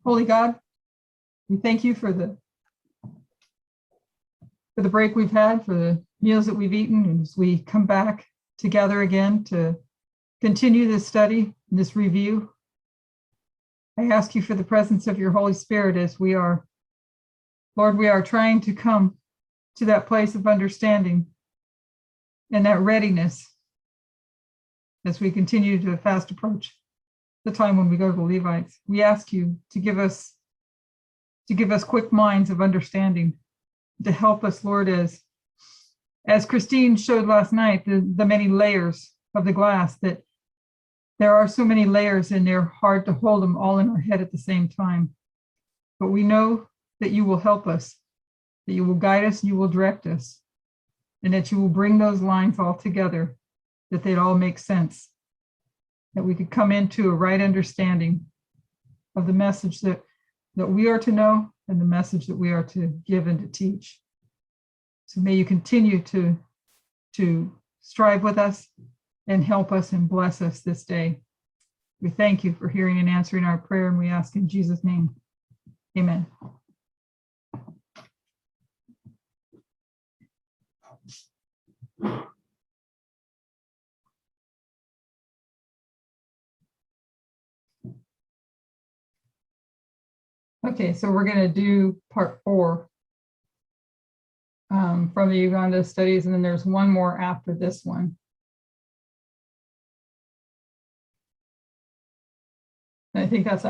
Holy God, we thank you for the break we've had, for the meals that we've eaten, and as we come back together again to continue this study, this review. I ask you for the presence of your Holy Spirit as we are, Lord, we are trying to come to that place of understanding and that readiness as we continue to fast approach the time when we go to the Levites. We ask you to give us quick minds of understanding, to help us, Lord, as Christine showed last night, the many layers of the glass, that there are so many layers and they're hard to hold them all in our head at the same time. But we know that you will help us, that you will guide us, you will direct us, and that you will bring those lines all together, that they'd all make sense, that we could come into a right understanding of the message that we are to know and the message that we are to give and to teach. So may you continue to strive with us and help us and bless us this day. We thank you for hearing and answering our prayer, and we ask in Jesus' name, amen. Okay, so we're going to do part 4 from the Uganda studies, and then there's one more after this one. And I think that's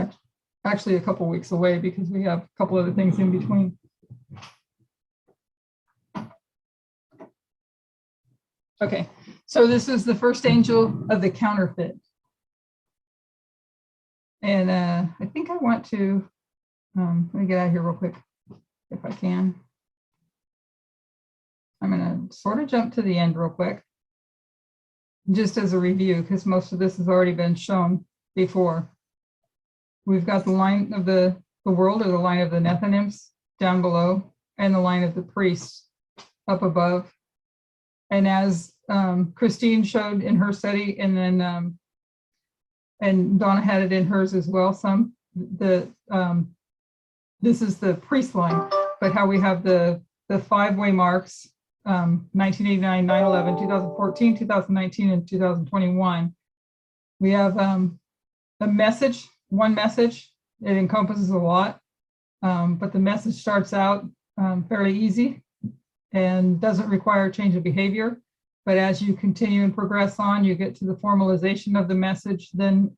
actually a couple weeks away because we have a couple other things in between. Okay, so this is the first angel of the counterfeit. And I think I want to, let me get out of here real quick, if I can. I'm going to sort of jump to the end real quick, just as a review, because most of this has already been shown before. We've got the line of the world, or the line of the Nethinims down below, and the line of the priests up above. And as Christine showed in her study, and then and Donna had it in hers as well, this is the priest line, but how we have the 5-way marks, 1989, 9/11, 2014, 2019, and 2021. We have a message, one message. It encompasses a lot, but the message starts out very easy and doesn't require change of behavior. But as you continue and progress on, you get to the formalization of the message, then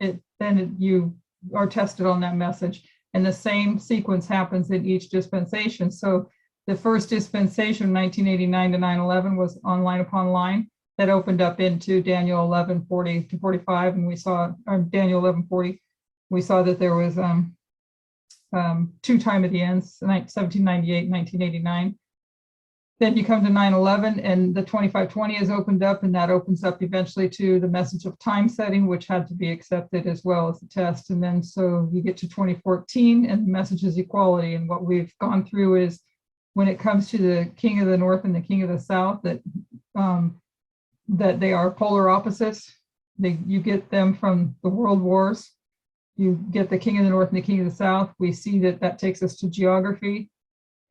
you are tested on that message. And the same sequence happens in each dispensation. So the first dispensation, 1989 to 9/11, was on line upon line. That opened up into Daniel 11:40 to 45, and we saw Daniel 11:40. We saw that there was 2 time of the ends, 1798, 1989. Then you come to 9/11, and the 2520 is opened up, and that opens up eventually to the message of time setting, which had to be accepted as well as the test. And then so you get to 2014, and the message is equality. And what we've gone through is, when it comes to the king of the north and the king of the south, that they are polar opposites. You get them from the world wars. You get the king of the north and the king of the south. We see that takes us to geography.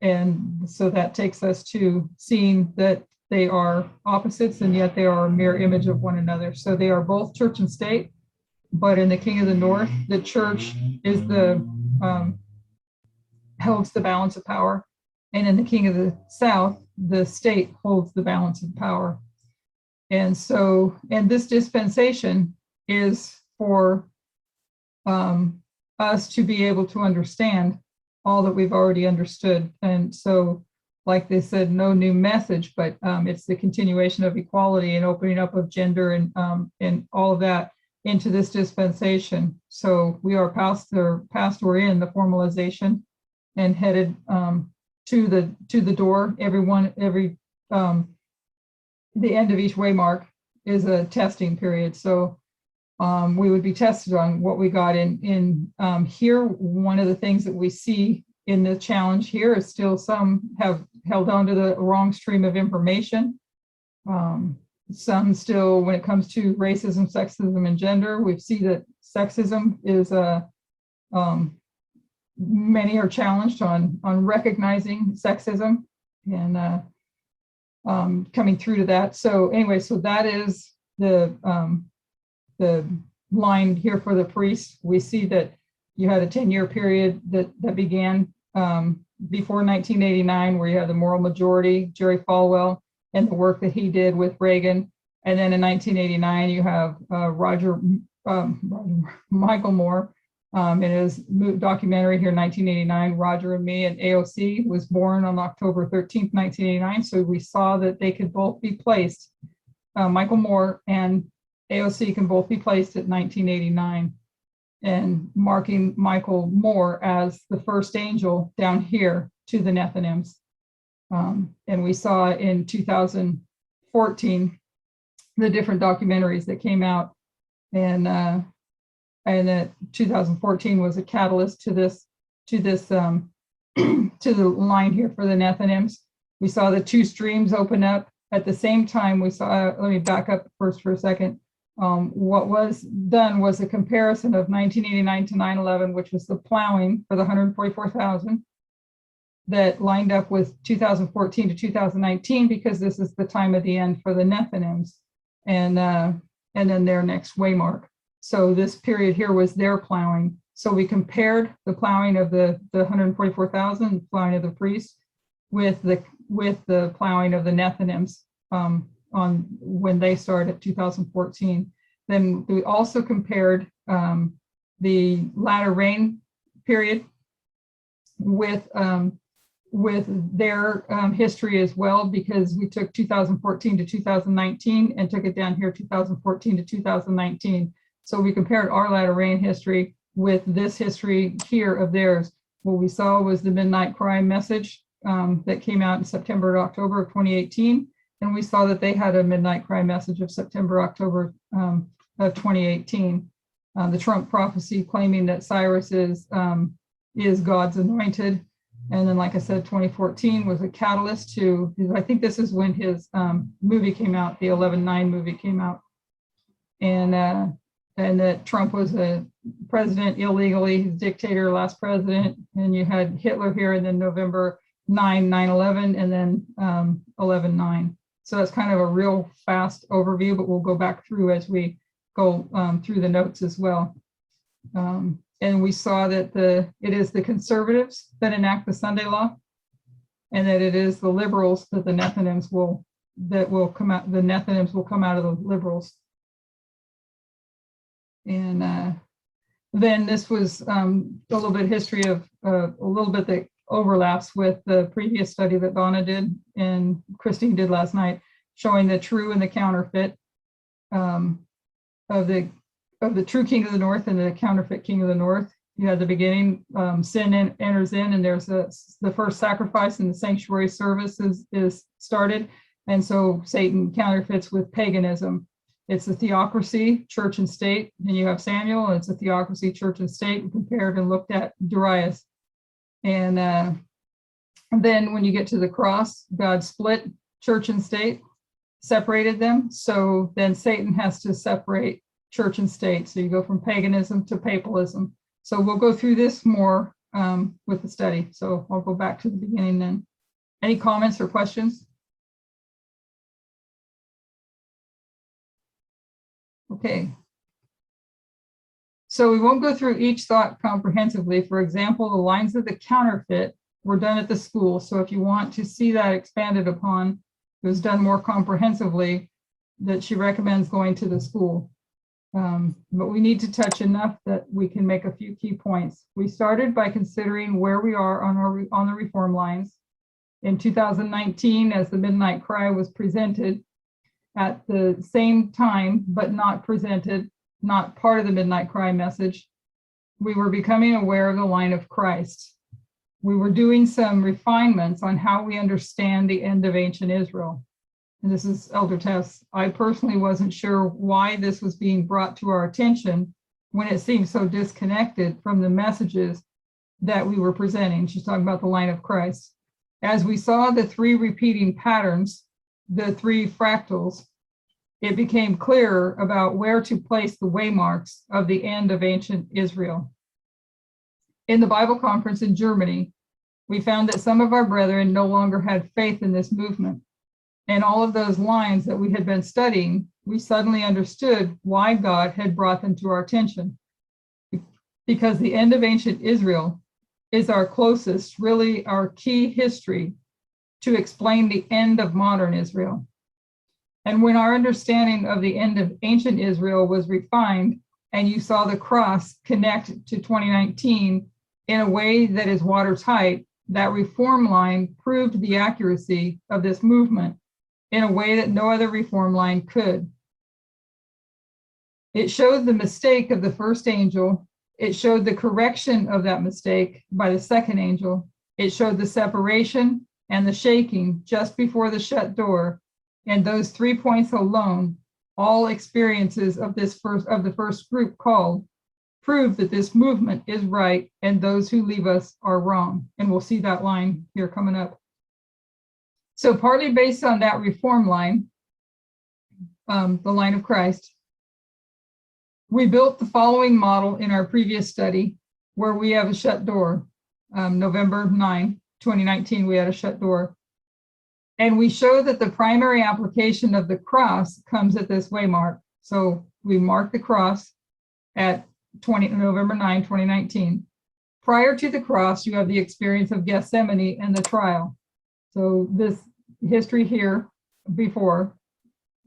And so that takes us to seeing that they are opposites, and yet they are a mirror image of one another. So they are both church and state, but in the king of the north, the church is holds the balance of power. And in the king of the south, the state holds the balance of power. And so, and this dispensation is for us to be able to understand all that we've already understood. And so, like they said, no new message, but it's the continuation of equality and opening up of gender and all of that into this dispensation. So we are we're in the formalization and headed to the door. The end of each waymark is a testing period. So we would be tested on what we got in here. One of the things that we see in the challenge here is still some have held on to the wrong stream of information. Some still, when it comes to racism, sexism, and gender, we see that sexism is many are challenged on recognizing sexism and coming through to that. So anyway, so that is the line here for the priests. We see that you had a 10-year period that began before 1989, where you had the moral majority, Jerry Falwell, and the work that he did with Reagan. And then in 1989, you have Michael Moore in his documentary here, 1989, Roger and Me, and AOC was born on October 13th, 1989. So we saw that they could both be placed, Michael Moore and AOC can both be placed at 1989, and marking Michael Moore as the first angel down here to the Nethinims. And we saw in 2014 the different documentaries that came out, and that 2014 was a catalyst to this to the line here for the Nethinims. We saw the two streams open up at the same time. We saw, let me back up first for a second. What was done was a comparison of 1989 to 9/11, which was the plowing for the 144,000 that lined up with 2014 to 2019, because this is the time of the end for the Nethinims, and then their next waymark. So this period here was their plowing. So we compared the plowing of the 144,000, plowing of the priests, with the plowing of the Nethinims on when they started 2014. Then we also compared the latter rain period with their history as well, because we took 2014 to 2019 and took it down here 2014 to 2019. So we compared our latter rain history with this history here of theirs. What we saw was the midnight cry message that came out in September to October of 2018. And we saw that they had a midnight cry message of September, October of 2018. The Trump prophecy claiming that Cyrus is God's anointed. And then, like I said, 2014 was a catalyst to, I think this is when his movie came out, the 11/9 movie came out. And that Trump was a president illegally, his dictator, last president. And you had Hitler here, and then November 9/11, and then 11/9. So that's kind of a real fast overview, but we'll go back through as we go through the notes as well. And we saw that it is the conservatives that enact the Sunday law, and that it is the liberals that the Nethinims will come out. The Nethinims will come out of the liberals. And then this was a little bit of history of a little bit that overlaps with the previous study that Donna did and Christine did last night, showing the true and the counterfeit of the true king of the north and the counterfeit king of the north. You had the beginning, sin enters in, and there's the first sacrifice and the sanctuary service is started. And so Satan counterfeits with paganism. It's a theocracy, church and state, and you have Samuel, and it's a theocracy, church and state. We compared and looked at Darius. And then when you get to the cross, God split church and state, separated them. So then Satan has to separate church and state. So you go from paganism to papalism. So we'll go through this more with the study. So I'll go back to the beginning then. Any comments or questions? Okay. So we won't go through each thought comprehensively. For example, the lines of the counterfeit were done at the school. So if you want to see that expanded upon, it was done more comprehensively, that she recommends going to the school. But we need to touch enough that we can make a few key points. We started by considering where we are on the reform lines. In 2019, as the Midnight Cry was presented at the same time, but not presented, not part of the Midnight Cry message, we were becoming aware of the line of Christ. We were doing some refinements on how we understand the end of ancient Israel. And this is Elder Tess. I personally wasn't sure why this was being brought to our attention when it seemed so disconnected from the messages that we were presenting. She's talking about the line of Christ. As we saw the three repeating patterns, the three fractals, it became clearer about where to place the waymarks of the end of ancient Israel. In the Bible conference in Germany, we found that some of our brethren no longer had faith in this movement. And all of those lines that we had been studying, we suddenly understood why God had brought them to our attention. Because the end of ancient Israel is our closest, really our key history to explain the end of modern Israel. And when our understanding of the end of ancient Israel was refined, and you saw the cross connect to 2019 in a way that is watertight, that reform line proved the accuracy of this movement in a way that no other reform line could. It showed the mistake of the first angel. It showed the correction of that mistake by the second angel. It showed the separation and the shaking just before the shut door. And those 3 points alone, all experiences of the first group called, prove that this movement is right and those who leave us are wrong. And we'll see that line here coming up. So partly based on that reform line, the line of Christ, we built the following model in our previous study where we have a shut door. November 9, 2019, we had a shut door. And we show that the primary application of the cross comes at this waymark. So we mark the cross at November 9, 2019. Prior to the cross, you have the experience of Gethsemane and the trial. So this history here before,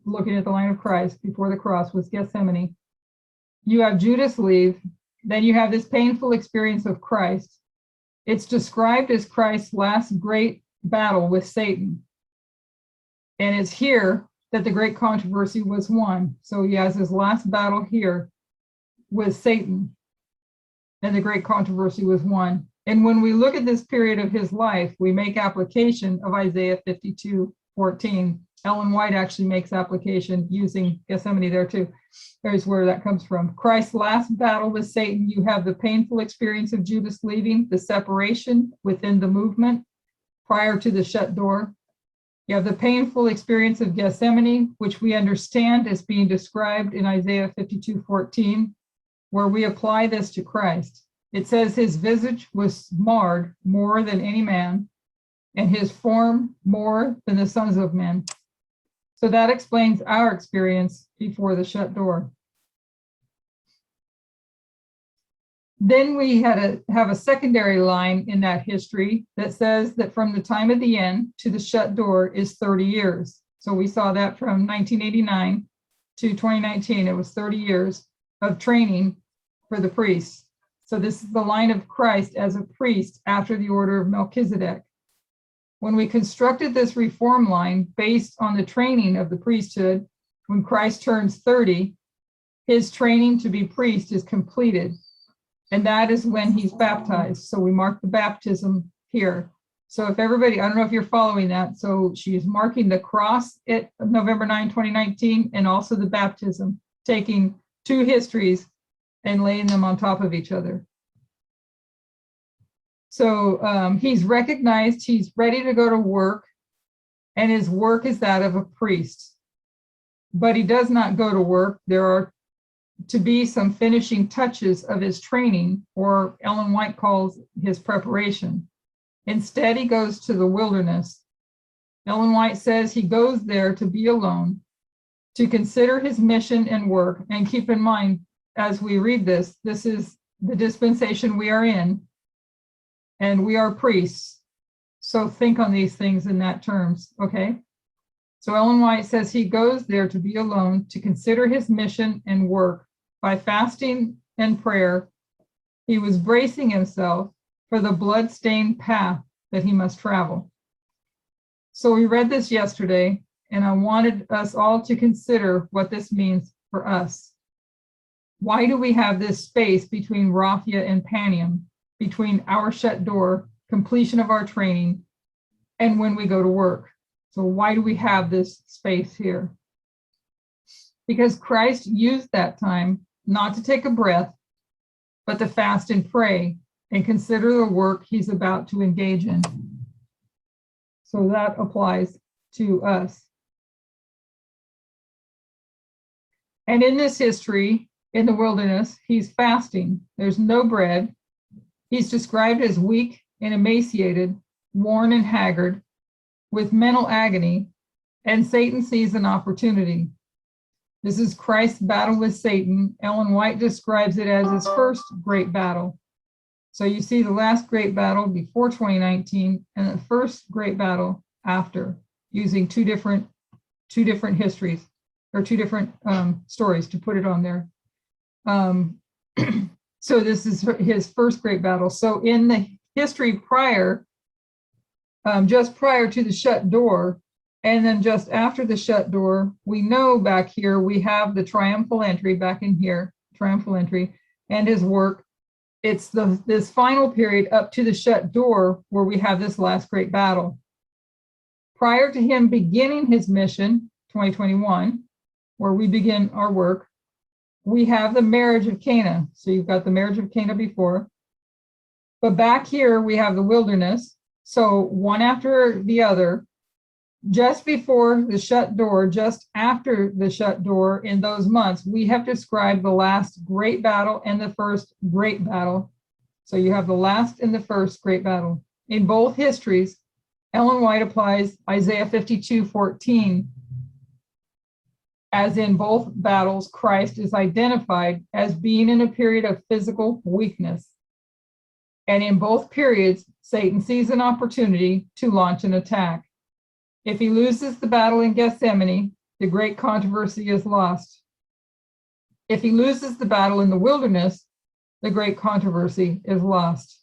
looking at the line of Christ before the cross, was Gethsemane. You have Judas leave, then you have this painful experience of Christ. It's described as Christ's last great battle with Satan. And it's here that the great controversy was won. So he has his last battle here with Satan, and the great controversy was won. And when we look at this period of his life, we make application of Isaiah 52:14. Ellen White actually makes application using Gethsemane there too. There's where that comes from. Christ's last battle with Satan, you have the painful experience of Judas leaving, the separation within the movement prior to the shut door. You have the painful experience of Gethsemane, which we understand as being described in Isaiah 52:14, where we apply this to Christ. It says his visage was marred more than any man, and his form more than the sons of men. So that explains our experience before the shut door. Then we had to have a secondary line in that history that says that from the time of the end to the shut door is 30 years. So we saw that from 1989 to 2019, it was 30 years of training for the priests. So this is the line of Christ as a priest after the order of Melchizedek. When we constructed this reform line based on the training of the priesthood, when Christ turns 30, his training to be priest is completed. And that is when he's baptized. So we mark the baptism here. So if everybody, I don't know if you're following that. So she's marking the cross at November 9, 2019, and also the baptism, taking two histories and laying them on top of each other. So he's recognized, he's ready to go to work, and his work is that of a priest. But he does not go to work. There are to be some finishing touches of his training, or Ellen White calls his preparation. Instead, he goes to the wilderness. Ellen White says he goes there to be alone, to consider his mission and work. And keep in mind, as we read this, this is the dispensation we are in, and we are priests. So think on these things in that terms, okay? So Ellen White says he goes there to be alone, to consider his mission and work. By fasting and prayer, he was bracing himself for the blood-stained path that he must travel. So we read this yesterday, and I wanted us all to consider what this means for us. Why do we have this space between Raphia and Panium, between our shut door, completion of our training, and when we go to work? So why do we have this space here? Because Christ used that time not to take a breath, but to fast and pray and consider the work he's about to engage in. So that applies to us. And in this history, in the wilderness, he's fasting. There's no bread. He's described as weak and emaciated, worn and haggard, with mental agony, and Satan sees an opportunity. This is Christ's battle with Satan. Ellen White describes it as his first great battle. So you see the last great battle before 2019 and the first great battle after, using two different histories or two different stories to put it on there. So this is his first great battle. So in the history prior, just prior to the shut door, and then just after the shut door, we know back here, we have the triumphal entry back in here, triumphal entry, and his work. It's this final period up to the shut door where we have this last great battle. Prior to him beginning his mission, 2021, where we begin our work, we have the marriage of Cana. So you've got the marriage of Cana before. But back here, we have the wilderness. So one after the other, just before the shut door, just after the shut door in those months, we have described the last great battle and the first great battle. So you have the last and the first great battle. In both histories, Ellen White applies Isaiah 52:14. As in both battles, Christ is identified as being in a period of physical weakness. And in both periods, Satan sees an opportunity to launch an attack. If he loses the battle in Gethsemane, the great controversy is lost. If he loses the battle in the wilderness, the great controversy is lost.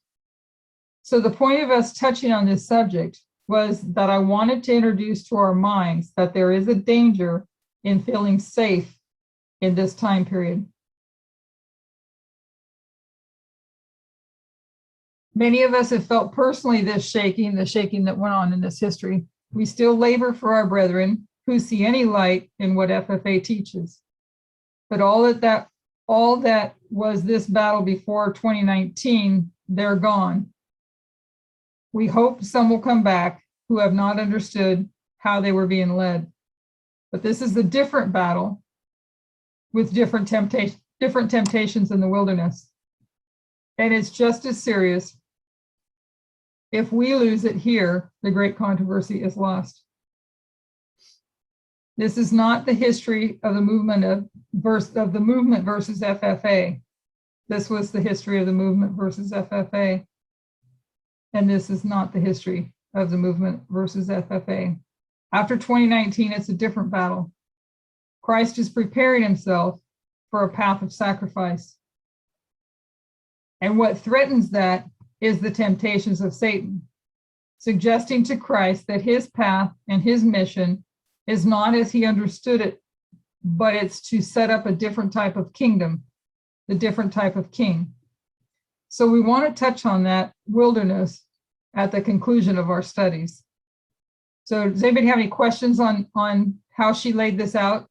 So the point of us touching on this subject was that I wanted to introduce to our minds that there is a danger in feeling safe in this time period. Many of us have felt personally the shaking that went on in this history. We still labor for our brethren who see any light in what FFA teaches. But all that was this battle before 2019, they're gone. We hope some will come back who have not understood how they were being led. But this is a different battle with different temptations in the wilderness. And it's just as serious. If we lose it here, the great controversy is lost. This is not the history of the movement versus FFA. This was the history of the movement versus FFA. And this is not the history of the movement versus FFA. After 2019, it's a different battle. Christ is preparing himself for a path of sacrifice. And what threatens that is the temptations of Satan, suggesting to Christ that his path and his mission is not as he understood it, but it's to set up a different type of kingdom, the different type of king. So we want to touch on that wilderness at the conclusion of our studies. So does anybody have any questions on how she laid this out?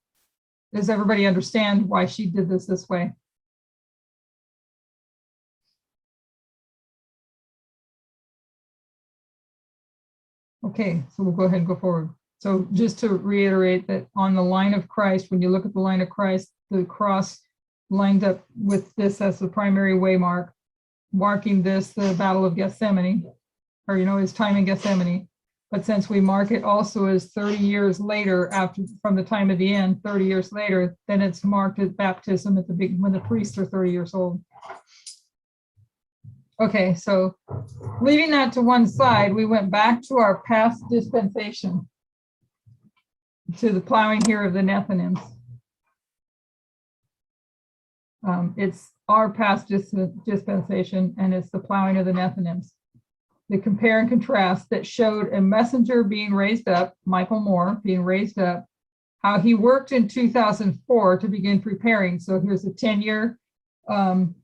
Does everybody understand why she did this way? Okay, so we'll go ahead and go forward. So just to reiterate that on the line of Christ, when you look at the line of Christ, the cross lined up with this as the primary waymark, marking this, the Battle of Gethsemane, or his time in Gethsemane. But since we mark it also as 30 years later, from the time of the end, 30 years later, then it's marked as baptism when the priests are 30 years old. Okay, so leaving that to one side, we went back to our past dispensation, to the plowing here of the Nethinims. It's our past dispensation, and it's the plowing of the Nethinims. The compare and contrast that showed a messenger being raised up, Michael Moore being raised up, how he worked in 2004 to begin preparing. So here's a 10-year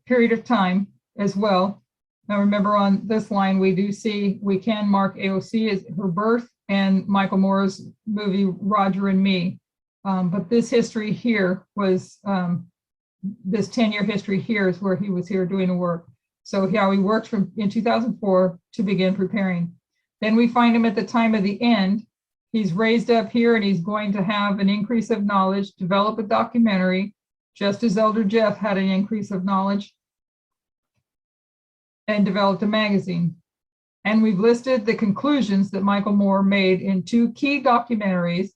period of time as well. Now remember, on this line, we can mark AOC as her birth and Michael Moore's movie Roger and Me. But this history here was, this 10-year history here is where he was here doing the work. So how he worked in 2004 to begin preparing. Then we find him at the time of the end. He's raised up here and he's going to have an increase of knowledge, develop a documentary, just as Elder Jeff had an increase of knowledge. and developed a magazine. And we've listed the conclusions that Michael Moore made in 2 key documentaries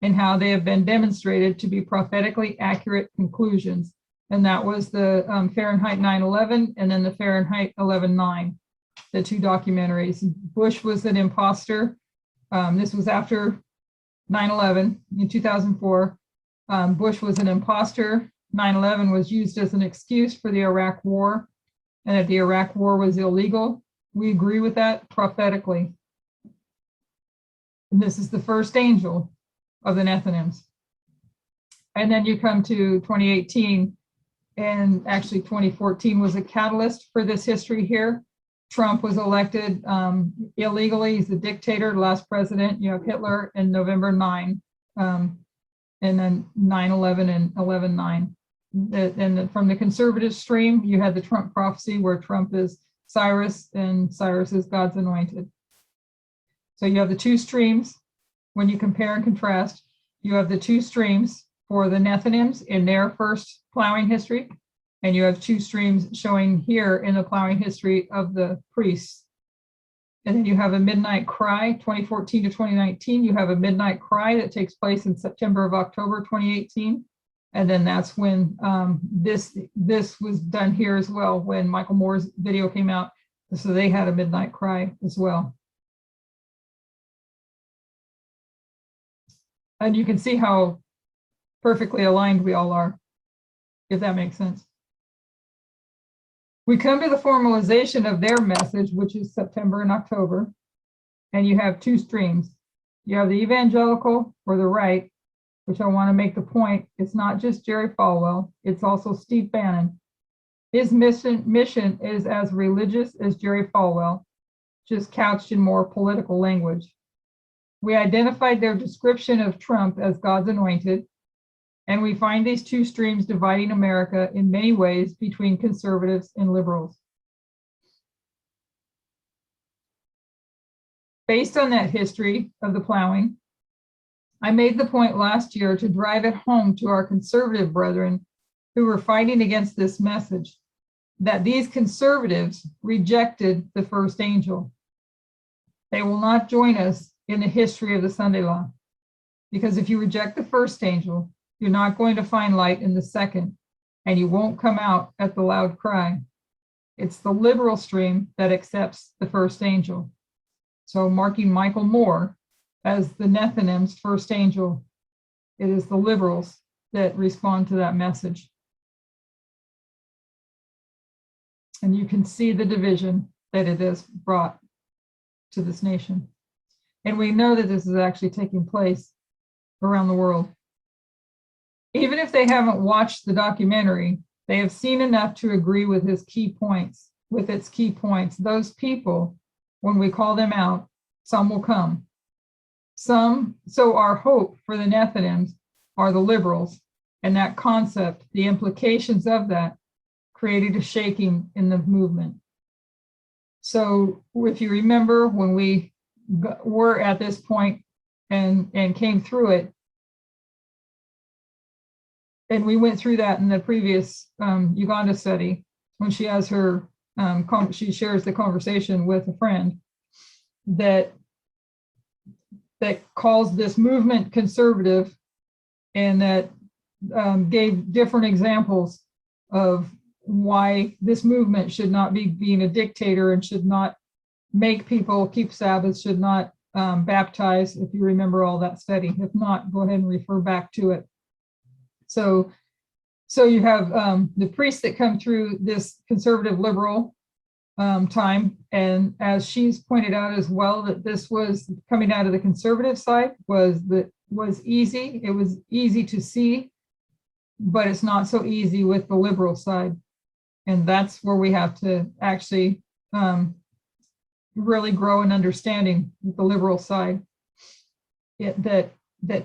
and how they have been demonstrated to be prophetically accurate conclusions. And that was the Fahrenheit 9/11 and then the Fahrenheit 11/9, the 2 documentaries. Bush was an imposter. This was after 9/11 in 2004. Bush was an imposter. 9/11 was used as an excuse for the Iraq War, and that the Iraq War was illegal. We agree with that prophetically. And this is the first angel of the Nethinims. And then you come to 2018, and actually 2014 was a catalyst for this history here. Trump was elected illegally. He's a dictator, last president. You have Hitler in November 9, and then 9/11 and 11/9. And from the conservative stream, you had the Trump prophecy where Trump is Cyrus and Cyrus is God's anointed. So you have the 2 streams. When you compare and contrast, you have the 2 streams for the Nethinims in their first plowing history, and you have 2 streams showing here in the plowing history of the priests. And then you have a midnight cry, 2014 to 2019. You have a midnight cry that takes place in September of October 2018. And then that's when this was done here as well, when Michael Moore's video came out. So they had a midnight cry as well. And you can see how perfectly aligned we all are, if that makes sense. We come to the formalization of their message, which is September and October, and you have 2 streams. You have the evangelical or the right, which I want to make the point, it's not just Jerry Falwell, it's also Steve Bannon. His mission is as religious as Jerry Falwell, just couched in more political language. We identified their description of Trump as God's anointed, and we find these 2 streams dividing America in many ways between conservatives and liberals. Based on that history of the plowing, I made the point last year to drive it home to our conservative brethren who were fighting against this message, that these conservatives rejected the first angel. They will not join us in the history of the Sunday law, because if you reject the first angel, you're not going to find light in the second, and you won't come out at the loud cry. It's the liberal stream that accepts the first angel. So marking Michael Moore as the Nethinim's first angel, it is the liberals that respond to that message. And you can see the division that it has brought to this nation. And we know that this is actually taking place around the world. Even if they haven't watched the documentary, they have seen enough to agree with its key points. Those people, when we call them out, some will come. So our hope for the Nethinims are the liberals, and that concept, the implications of that, created a shaking in the movement. So if you remember, when we were at this point and came through it, and we went through that in the previous Uganda study, when she has her, she shares the conversation with a friend that calls this movement conservative, and that gave different examples of why this movement should not be being a dictator and should not make people keep Sabbath, should not baptize, if you remember all that study. If not, go ahead and refer back to it. So you have the priests that come through this conservative liberal time, and as she's pointed out as well, that this was coming out of the conservative side was easy. It was easy to see, but it's not so easy with the liberal side, and that's where we have to actually really grow in understanding with the liberal side. That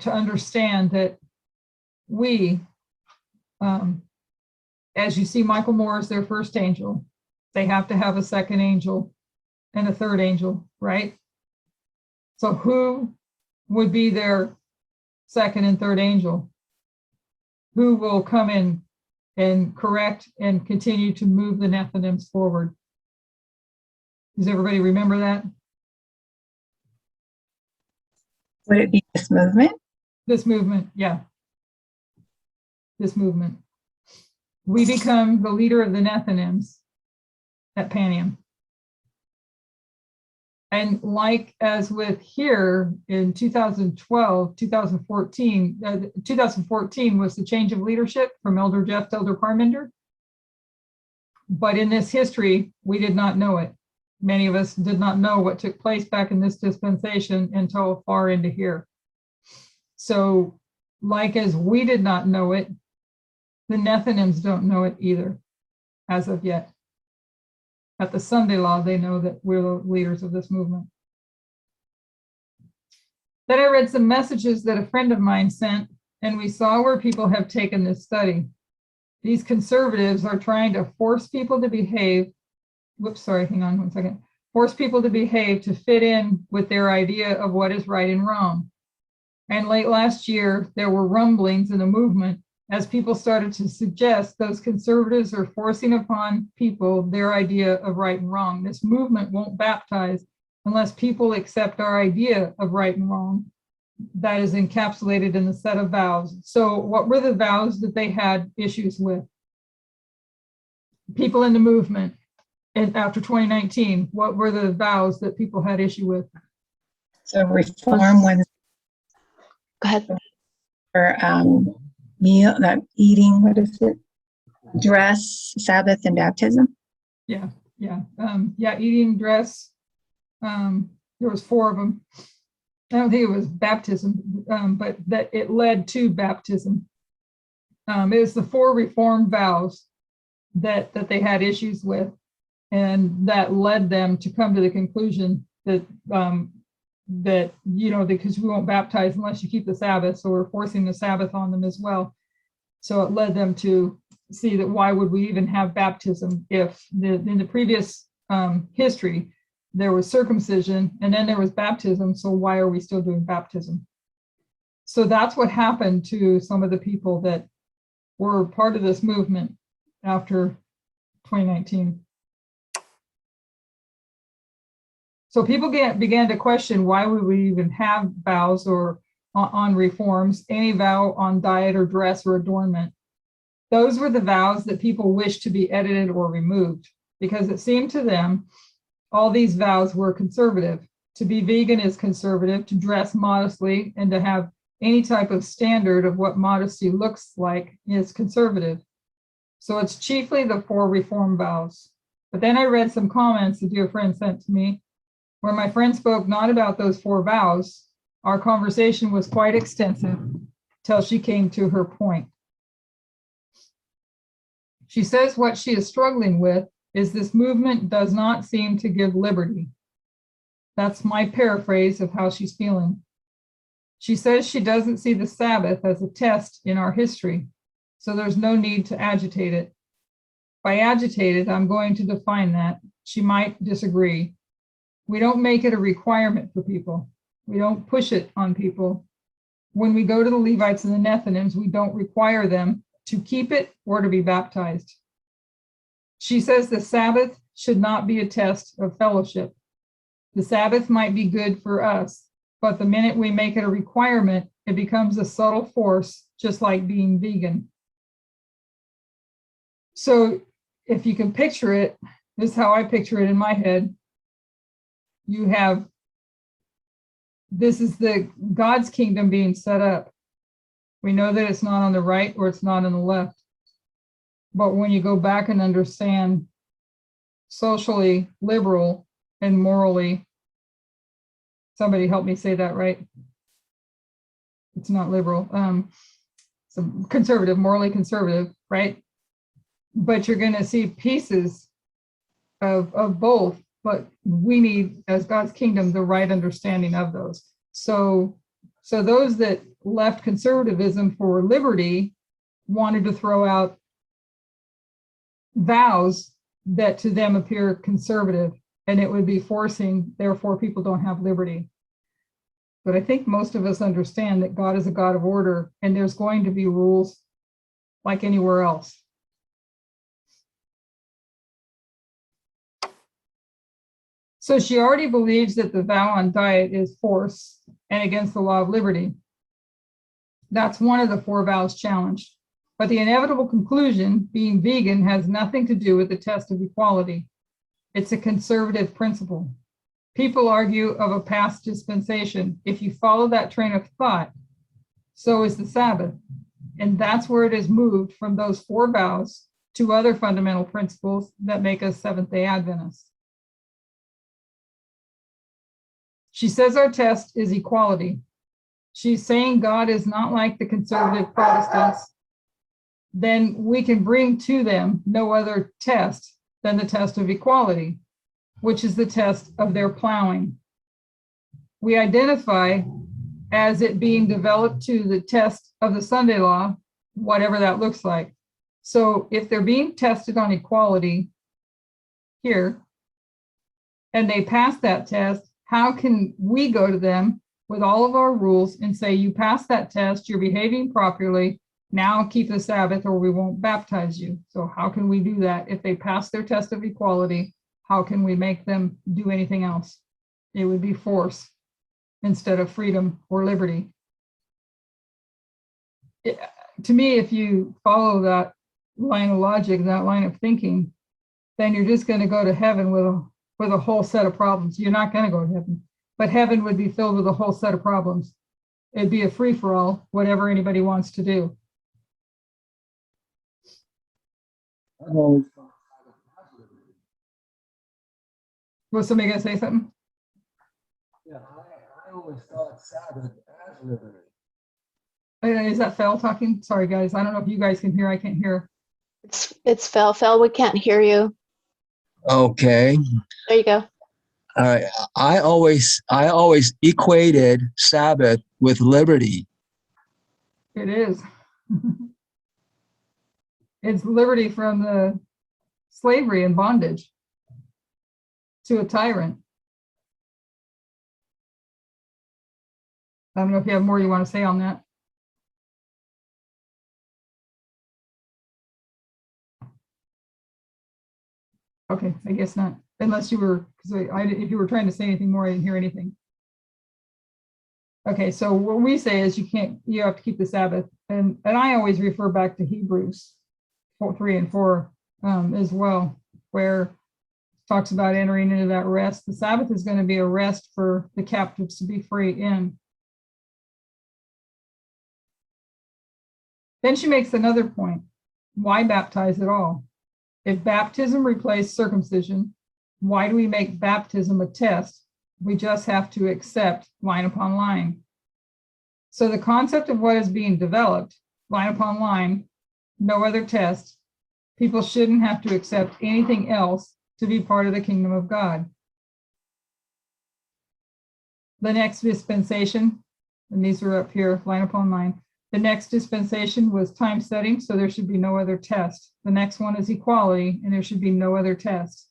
to understand that we, as you see, Michael Moore is their first angel. They have to have a second angel and a third angel, right? So who would be their second and third angel? Who will come in and correct and continue to move the Nethinims forward? Does everybody remember that? Would it be this movement? This movement, yeah. This movement. We become the leader of the Nethinims at Panium. And like as with here in 2012, 2014, 2014 was the change of leadership from Elder Jeff to Elder Parmenter. But in this history, we did not know it. Many of us did not know what took place back in this dispensation until far into here. So like as we did not know it, the Nethinims don't know it either, as of yet. At the Sunday Law, they know that we're the leaders of this movement. Then I read some messages that a friend of mine sent, and we saw where people have taken this study. These conservatives are trying to force people to behave. Whoops, sorry, hang on one second. Force people to behave to fit in with their idea of what is right and wrong. And late last year, there were rumblings in the movement as people started to suggest those conservatives are forcing upon people their idea of right and wrong. This movement won't baptize unless people accept our idea of right and wrong that is encapsulated in the set of vows. So what were the vows that they had issues with? People in the movement, and after 2019, what were the vows that people had issue with? So reform was, Go ahead. for meal, not eating, what is it? Dress, Sabbath, and baptism. Yeah, eating, dress. There was 4 of them. I don't think it was baptism, but that it led to baptism. It was the 4 reform vows that they had issues with, and that led them to come to the conclusion that that, because we won't baptize unless you keep the Sabbath, so we're forcing the Sabbath on them as well. So it led them to see that why would we even have baptism if in the previous history there was circumcision and then there was baptism, so why are we still doing baptism? So that's what happened to some of the people that were part of this movement after 2019. So people began to question why would we even have vows or on reforms, any vow on diet or dress or adornment. Those were the vows that people wished to be edited or removed because it seemed to them all these vows were conservative. To be vegan is conservative, to dress modestly and to have any type of standard of what modesty looks like is conservative. So it's chiefly the 4 reform vows. But then I read some comments a dear friend sent to me where my friend spoke not about those 4 vows. Our conversation was quite extensive till she came to her point. She says what she is struggling with is this movement does not seem to give liberty. That's my paraphrase of how she's feeling. She says she doesn't see the Sabbath as a test in our history, so there's no need to agitate it. By agitated, I'm going to define that. She might disagree. We don't make it a requirement for people. We don't push it on people. When we go to the Levites and the Nethinims, we don't require them to keep it or to be baptized. She says the Sabbath should not be a test of fellowship. The Sabbath might be good for us, but the minute we make it a requirement, it becomes a subtle force, just like being vegan. So if you can picture it, this is how I picture it in my head. You have, this is the God's kingdom being set up. We know that it's not on the right or it's not on the left. But when you go back and understand socially liberal and morally, somebody help me say that right. It's not liberal, so conservative, morally conservative, right? But you're going to see pieces of both, but we need, as God's kingdom, the right understanding of those. So those that left conservatism for liberty wanted to throw out vows that to them appear conservative, and it would be forcing, therefore people don't have liberty. But I think most of us understand that God is a God of order, and there's going to be rules like anywhere else. So she already believes that the vow on diet is force and against the law of liberty. That's one of the 4 vows challenged. But the inevitable conclusion, being vegan, has nothing to do with the test of equality. It's a conservative principle. People argue of a past dispensation. If you follow that train of thought, so is the Sabbath. And that's where it is moved from those 4 vows to other fundamental principles that make us Seventh-day Adventists. She says our test is equality. She's saying God is not like the conservative Protestants. Then we can bring to them no other test than the test of equality, which is the test of their plowing. We identify as it being developed to the test of the Sunday law, whatever that looks like. So if they're being tested on equality here, and they pass that test, how can we go to them with all of our rules and say, you passed that test, you're behaving properly, now keep the Sabbath or we won't baptize you? So how can we do that? If they pass their test of equality, how can we make them do anything else? It would be force instead of freedom or liberty. To me, if you follow that line of logic, that line of thinking, then you're just going to go to heaven with a whole set of problems. You're not going to go to heaven, but heaven would be filled with a whole set of problems. It'd be a free-for-all, whatever anybody wants to do. I've always thought Sabbath as liberty. Was somebody going to say something? Yeah, I always thought Sabbath as liberty. Is that Fel talking? Sorry, guys. I don't know if you guys can hear. I can't hear. It's Fel. Fel, we can't hear you. Okay. There you go. I always equated Sabbath with liberty. It is. It's liberty from the slavery and bondage to a tyrant. I don't know if you have more you want to say on that. Okay, I guess not. Unless you were, because if you were trying to say anything more, I didn't hear anything. Okay, so what we say is you have to keep the Sabbath. And I always refer back to Hebrews 3 and 4 as well, where it talks about entering into that rest. The Sabbath is going to be a rest for the captives to be free in. Then she makes another point. Why baptize at all? If baptism replaced circumcision, why do we make baptism a test? We just have to accept line upon line. So the concept of what is being developed, line upon line, no other test, people shouldn't have to accept anything else to be part of the kingdom of God. The next dispensation, and these are up here, line upon line. The next dispensation was time setting, so there should be no other test. The next one is equality, and there should be no other test.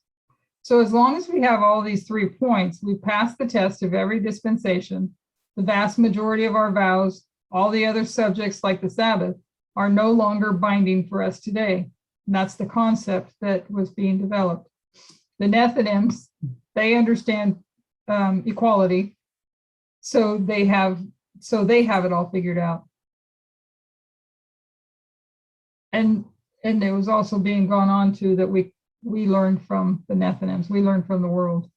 So as long as we have all these 3 points, we pass the test of every dispensation. The vast majority of our vows, all the other subjects like the Sabbath, are no longer binding for us today. And that's the concept that was being developed. The Nethinims, they understand equality, so they have it all figured out. And it was also being gone on to that we learned from the Nethinims, we learned from the world.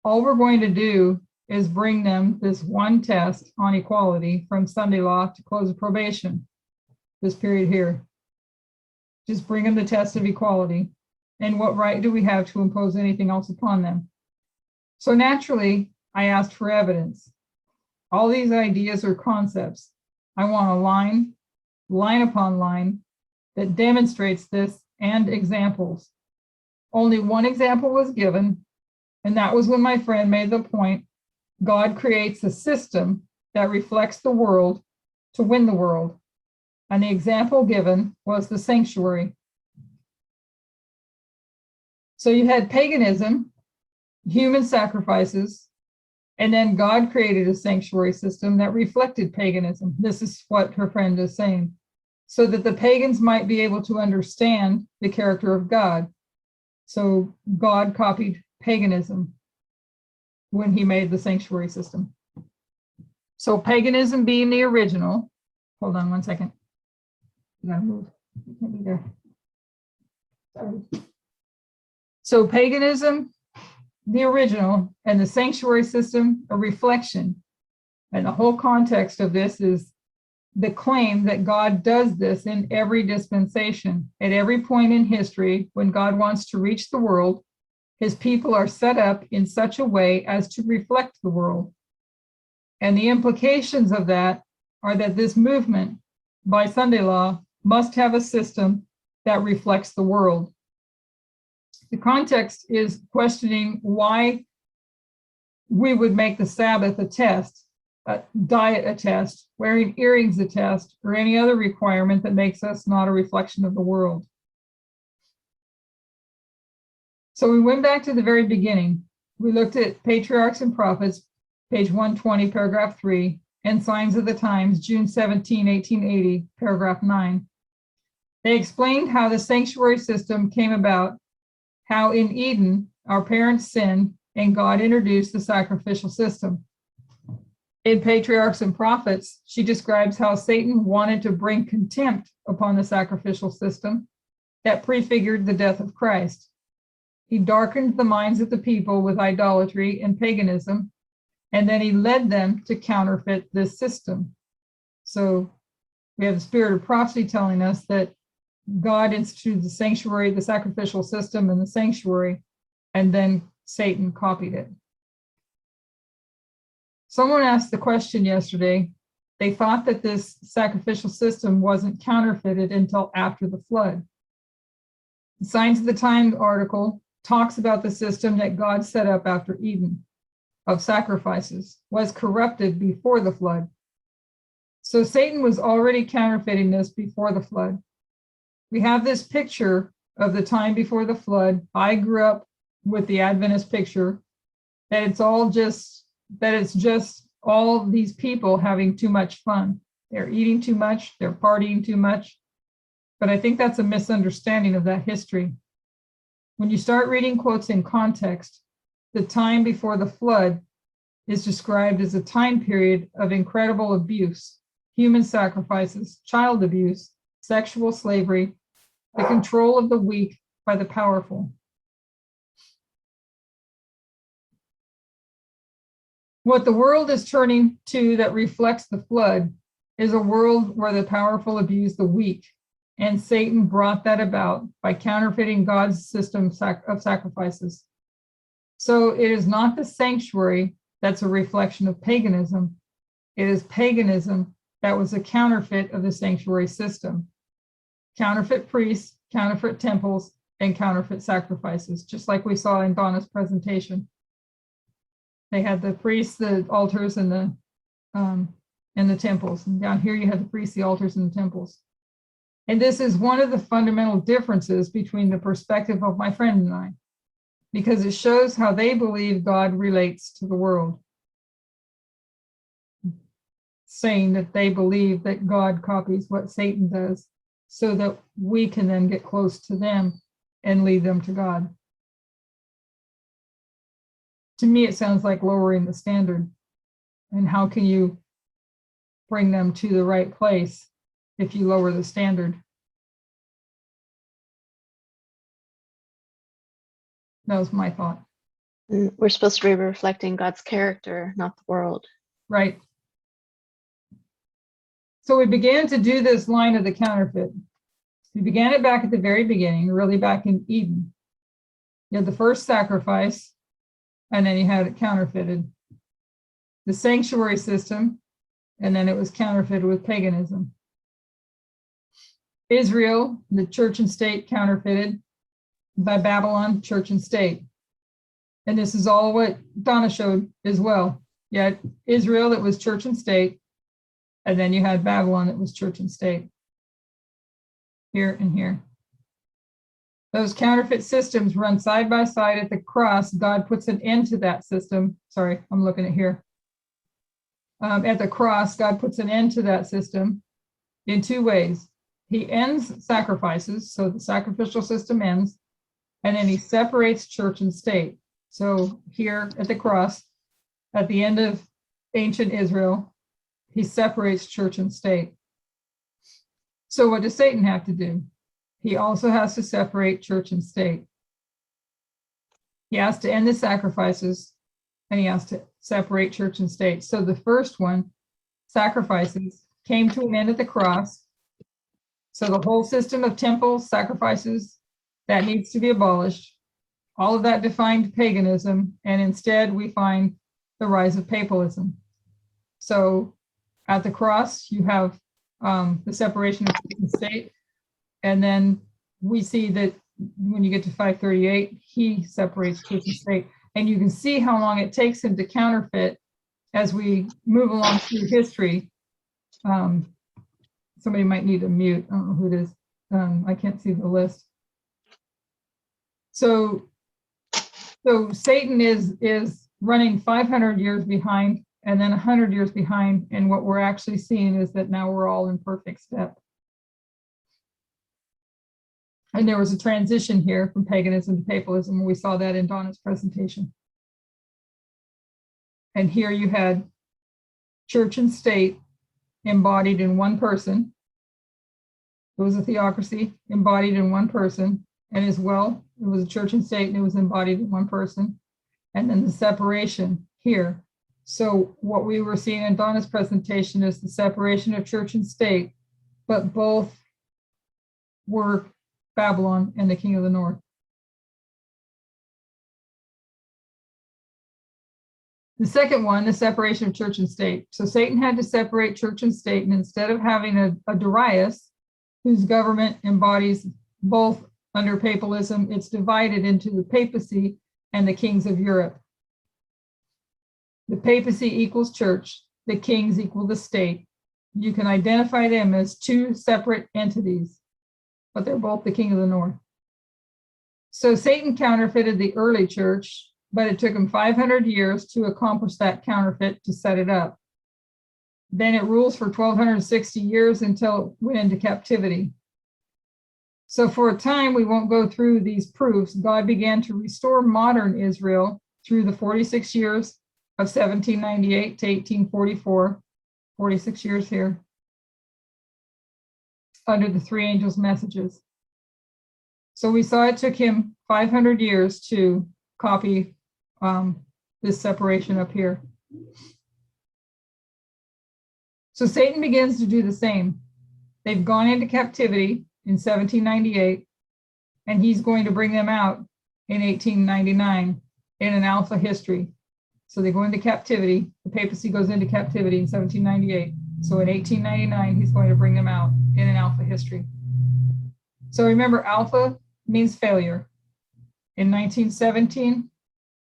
All we're going to do is bring them this one test on equality from Sunday law to close of probation, this period here. Just bring them the test of equality. And what right do we have to impose anything else upon them? So naturally, I asked for evidence. All these ideas or concepts, I want a line upon line, that demonstrates this and examples. Only one example was given, and that was when my friend made the point, God creates a system that reflects the world to win the world. And the example given was the sanctuary. So you had paganism, human sacrifices, and then God created a sanctuary system that reflected paganism. This is what her friend is saying. So that the pagans might be able to understand the character of God. So God copied paganism. when he made the sanctuary system. So paganism being the original, hold on one second. You gotta move. You can't be there. Sorry. So paganism, the original, and the sanctuary system, a reflection. And the whole context of this is the claim that God does this in every dispensation. At every point in history, when God wants to reach the world, his people are set up in such a way as to reflect the world. And the implications of that are that this movement, by Sunday law, must have a system that reflects the world. The context is questioning why we would make the Sabbath a test, diet a test, wearing earrings a test, or any other requirement that makes us not a reflection of the world. So we went back to the very beginning. We looked at Patriarchs and Prophets, page 120, paragraph 3, and Signs of the Times, June 17, 1880, paragraph 9. They explained how the sanctuary system came about, how in Eden, our parents sinned, and God introduced the sacrificial system. In Patriarchs and Prophets, she describes how Satan wanted to bring contempt upon the sacrificial system that prefigured the death of Christ. He darkened the minds of the people with idolatry and paganism, and then he led them to counterfeit this system. So we have the spirit of prophecy telling us that God instituted the sanctuary, the sacrificial system in the sanctuary, and then Satan copied it. Someone asked the question yesterday. They thought that this sacrificial system wasn't counterfeited until after the flood. The Signs of the Times article talks about the system that God set up after Eden of sacrifices was corrupted before the flood. So Satan was already counterfeiting this before the flood. We have this picture of the time before the flood. I grew up with the Adventist picture that it's just all these people having too much fun. They're eating too much, they're partying too much. But I think that's a misunderstanding of that history. When you start reading quotes in context, the time before the flood is described as a time period of incredible abuse, human sacrifices, child abuse, sexual slavery, the control of the weak by the powerful. What the world is turning to that reflects the flood is a world where the powerful abuse the weak, and Satan brought that about by counterfeiting God's system of sacrifices. So it is not the sanctuary that's a reflection of paganism. It is paganism that was a counterfeit of the sanctuary system. Counterfeit priests, counterfeit temples, and counterfeit sacrifices, just like we saw in Donna's presentation. They had the priests, the altars, and the temples. And down here you have the priests, the altars, and the temples. And this is one of the fundamental differences between the perspective of my friend and I, because it shows how they believe God relates to the world, saying that they believe that God copies what Satan does so that we can then get close to them and lead them to God. To me, it sounds like lowering the standard. And how can you bring them to the right place if you lower the standard? That was my thought. We're supposed to be reflecting God's character, not the world. Right. So we began to do this line of the counterfeit. We began it back at the very beginning, really back in Eden. You had the first sacrifice, and then you had it counterfeited. The sanctuary system, and then it was counterfeited with paganism. Israel, the church and state, counterfeited by Babylon, church and state. And this is all what Donna showed as well. You had Israel that was church and state, and then you had Babylon that was church and state. Here and here. Those counterfeit systems run side by side at the cross. God puts an end to that system. Sorry, I'm looking at here. At the cross, God puts an end to that system in two ways. He ends sacrifices, so the sacrificial system ends, and then he separates church and state. So here at the cross, at the end of ancient Israel, he separates church and state. So what does Satan have to do? He also has to separate church and state. He has to end the sacrifices, and he has to separate church and state. So the first one, sacrifices, came to an end at the cross. So the whole system of temple sacrifices, that needs to be abolished. All of that defined paganism, and instead we find the rise of papalism. So at the cross, you have the separation of church and state, and then we see that when you get to 538, he separates church and state. And you can see how long it takes him to counterfeit as we move along through history. Somebody might need to mute. I don't know who it is. I can't see the list. So Satan is running 500 years behind and then 100 years behind. And what we're actually seeing is that now we're all in perfect step. And there was a transition here from paganism to papalism. We saw that in Donna's presentation. And here you had church and state embodied in one person. It was a theocracy embodied in one person. And as well, it was a church and state, and it was embodied in one person. And then the separation here. So what we were seeing in Donna's presentation is the separation of church and state, but both were Babylon and the king of the north. The second one, the separation of church and state. So Satan had to separate church and state, and instead of having a Darius, whose government embodies both under papalism, it's divided into the papacy and the kings of Europe. The papacy equals church, the kings equal the state. You can identify them as two separate entities, but they're both the king of the north. So Satan counterfeited the early church, but it took him 500 years to accomplish that counterfeit, to set it up. Then it rules for 1260 years until it went into captivity. So for a time, we won't go through these proofs. God began to restore modern Israel through the 46 years of 1798 to 1844, 46 years here, under the three angels' messages. So we saw it took him 500 years to copy this separation up here. So Satan begins to do the same. They've gone into captivity in 1798, and he's going to bring them out in 1899 in an alpha history. So they go into captivity. The papacy goes into captivity in 1798. So in 1899, he's going to bring them out in an alpha history. So remember, alpha means failure. In 1917,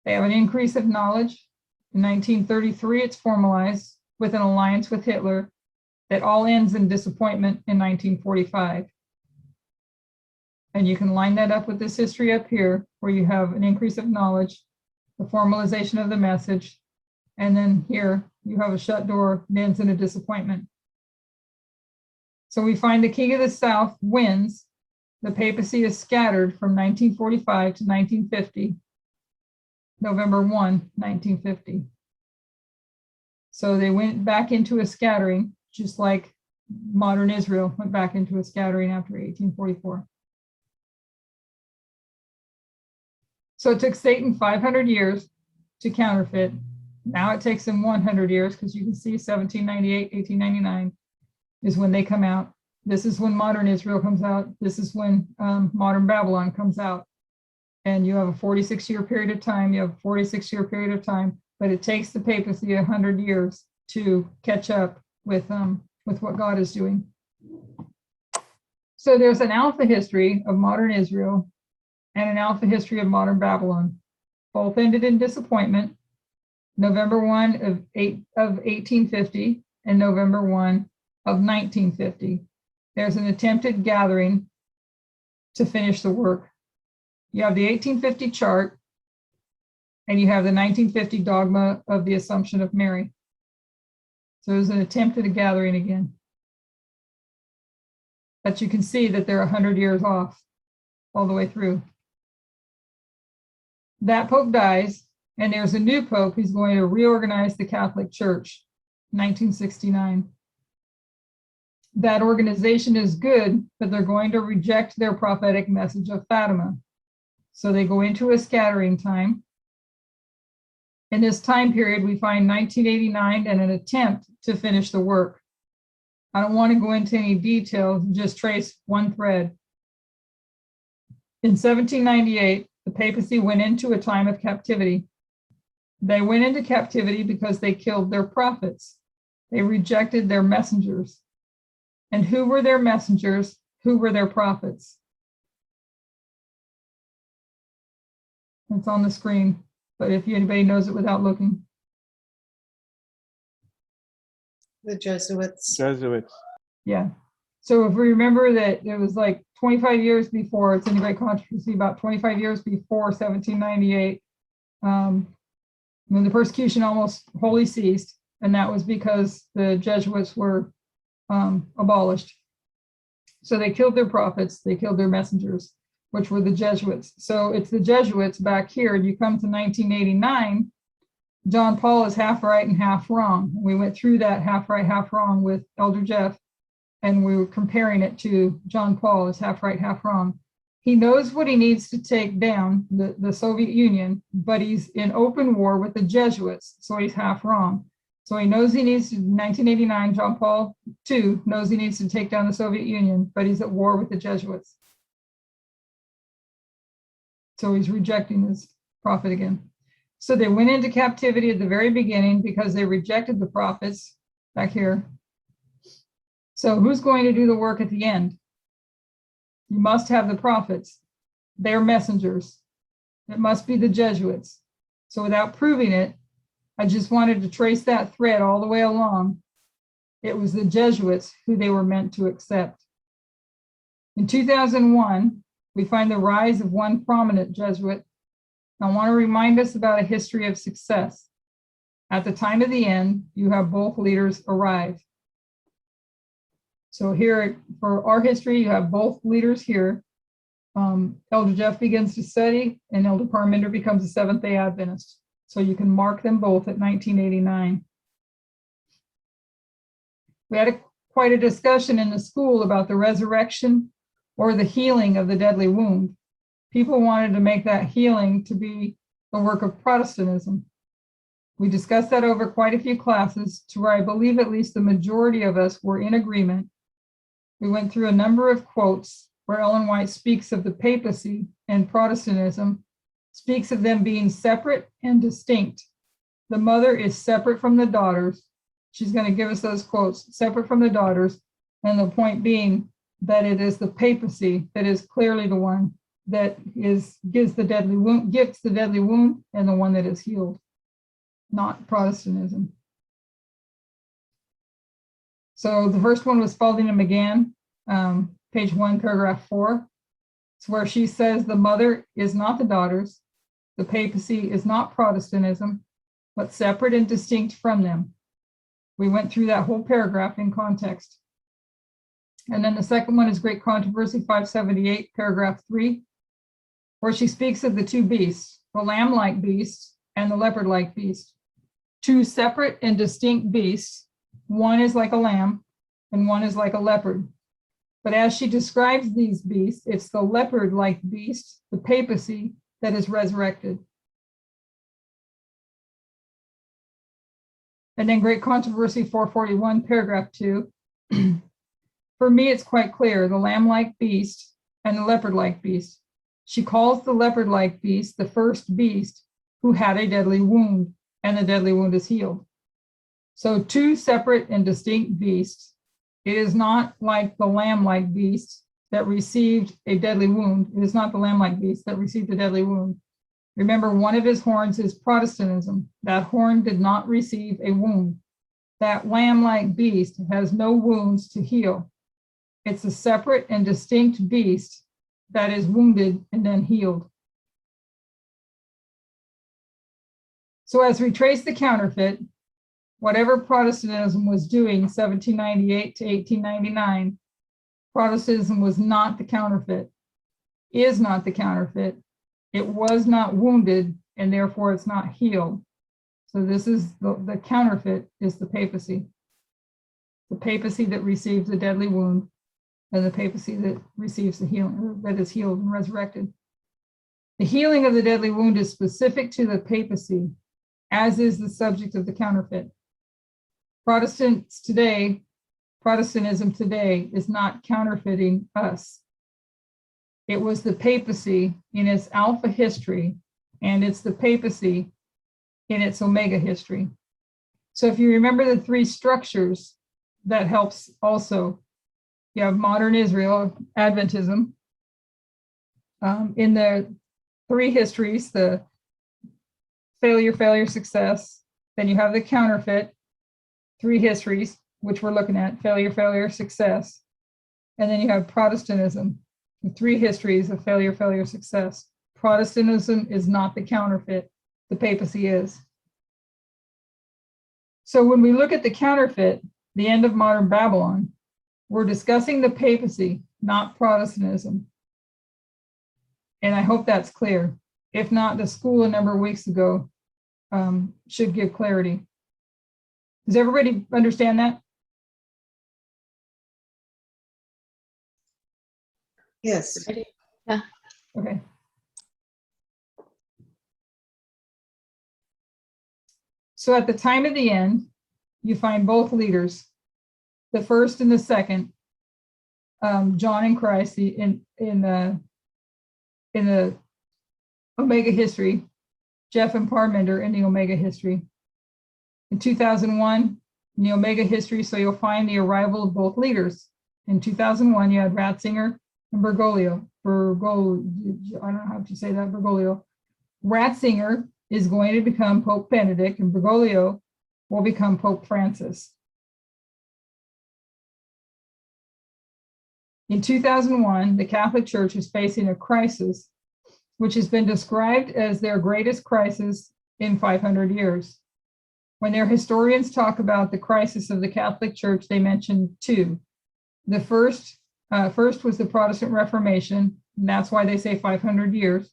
they have an increase of knowledge. In 1933, it's formalized with an alliance with Hitler that all ends in disappointment in 1945. And you can line that up with this history up here, where you have an increase of knowledge, the formalization of the message, and then here you have a shut door that ends in a disappointment. So we find the king of the south wins. The papacy is scattered from 1945 to 1950, November 1, 1950. So they went back into a scattering, just like modern Israel went back into a scattering after 1844. So it took Satan 500 years to counterfeit. Now it takes him 100 years, because you can see 1798, 1899 is when they come out. This is when modern Israel comes out. This is when modern Babylon comes out. And you have a 46-year period of time. You have a 46-year period of time, but it takes the papacy 100 years to catch up with what God is doing. So there's an alpha history of modern Israel and an alpha history of modern Babylon. Both ended in disappointment, November 1 of 1850 and November 1 of 1950. There's an attempted gathering to finish the work. You have the 1850 chart, and you have the 1950 dogma of the Assumption of Mary. So there's an attempt at a gathering again. But you can see that they're 100 years off all the way through. That pope dies And there's a new pope who's going to reorganize the Catholic Church, 1969. That organization is good, but they're going to reject their prophetic message of Fatima. So they go into a scattering time. In this time period, we find 1989 and an attempt to finish the work. I don't want to go into any details, just trace one thread. In 1798, the papacy went into a time of captivity. They went into captivity because they killed their prophets. They rejected their messengers. And who were their messengers? Who were their prophets? It's on the screen, but if anybody knows it without looking. The Jesuits. Jesuits. Yeah. So if we remember that it was like 25 years before, it's in the great controversy, about 25 years before 1798, when the persecution almost wholly ceased, and that was because the Jesuits were abolished. So they killed their prophets, they killed their messengers, which were the Jesuits. So it's the Jesuits back here. You come to 1989, John Paul is half right and half wrong. We went through that half right, half wrong with Elder Jeff, and we were comparing it to John Paul as half right, half wrong. He knows what he needs to take down, the Soviet Union, but he's in open war with the Jesuits, so he's half wrong. So he knows he needs to, 1989, John Paul II knows he needs to take down the Soviet Union, but he's at war with the Jesuits. So he's rejecting his prophet again. So they went into captivity at the very beginning because they rejected the prophets back here. So who's going to do the work at the end? You must have the prophets. They're messengers. It must be the Jesuits. So without proving it, I just wanted to trace that thread all the way along. It was the Jesuits who they were meant to accept. In 2001, we find the rise of one prominent Jesuit. I want to remind us about a history of success. At the time of the end, you have both leaders arrive. So here for our history, you have both leaders here. Elder Jeff begins to study and Elder Parminder becomes a Seventh-day Adventist. So you can mark them both at 1989. We had quite a discussion in the school about the resurrection or the healing of the deadly wound. People wanted to make that healing to be the work of Protestantism. We discussed that over quite a few classes to where I believe at least the majority of us were in agreement. We went through a number of quotes where Ellen White speaks of the papacy and Protestantism, speaks of them being separate and distinct. The mother is separate from the daughters. She's going to give us those quotes, separate from the daughters, and the point being that it is the papacy that is clearly the one that gives the deadly wound, and the one that is healed, not Protestantism. So the first one was Spalding and McGann, page 1, paragraph 4. It's where she says the mother is not the daughters, the papacy is not Protestantism, but separate and distinct from them. We went through that whole paragraph in context. And then the second one is Great Controversy 578, paragraph 3, where she speaks of the two beasts, the lamb-like beast and the leopard-like beast. Two separate and distinct beasts. One is like a lamb and one is like a leopard. But as she describes these beasts, it's the leopard-like beast, the papacy, that is resurrected. And then Great Controversy 441, paragraph 2. For me, it's quite clear, the lamb-like beast and the leopard-like beast. She calls the leopard-like beast the first beast who had a deadly wound, and the deadly wound is healed. So two separate and distinct beasts. It is not like the lamb-like beast that received a deadly wound. It is not the lamb-like beast that received a deadly wound. Remember, one of his horns is Protestantism. That horn did not receive a wound. That lamb-like beast has no wounds to heal. It's a separate and distinct beast that is wounded and then healed. So as we trace the counterfeit, whatever Protestantism was doing 1798 to 1899, Protestantism was not the counterfeit, is not the counterfeit. It was not wounded and therefore it's not healed. So this is the counterfeit is the papacy. The papacy that receives the deadly wound, and the papacy that receives the healing, that is healed and resurrected. The healing of the deadly wound is specific to the papacy, as is the subject of the counterfeit. Protestantism today is not counterfeiting us. It was the papacy in its alpha history, and it's the papacy in its omega history. So if you remember the three structures, that helps also. You have modern Israel, Adventism. In the three histories, the failure, success. Then you have the counterfeit, three histories, which we're looking at, failure, success. And then you have Protestantism, the three histories of failure, success. Protestantism is not the counterfeit, the papacy is. So when we look at the counterfeit, the end of modern Babylon, we're discussing the papacy, not Protestantism. And I hope that's clear. If not, the school a number of weeks ago should give clarity. Does everybody understand that? Yes. Okay. So at the time of the end, you find both leaders, the first and the second, John and Christ, in the Omega history, Jeff and Parmenter in the Omega history. In 2001, in the Omega history, so you'll find the arrival of both leaders. In 2001, you had Ratzinger and Bergoglio. I don't know how to say that, Bergoglio. Ratzinger is going to become Pope Benedict, and Bergoglio will become Pope Francis. In 2001, the Catholic Church is facing a crisis, which has been described as their greatest crisis in 500 years. When their historians talk about the crisis of the Catholic Church, they mention two. The first was the Protestant Reformation, and that's why they say 500 years.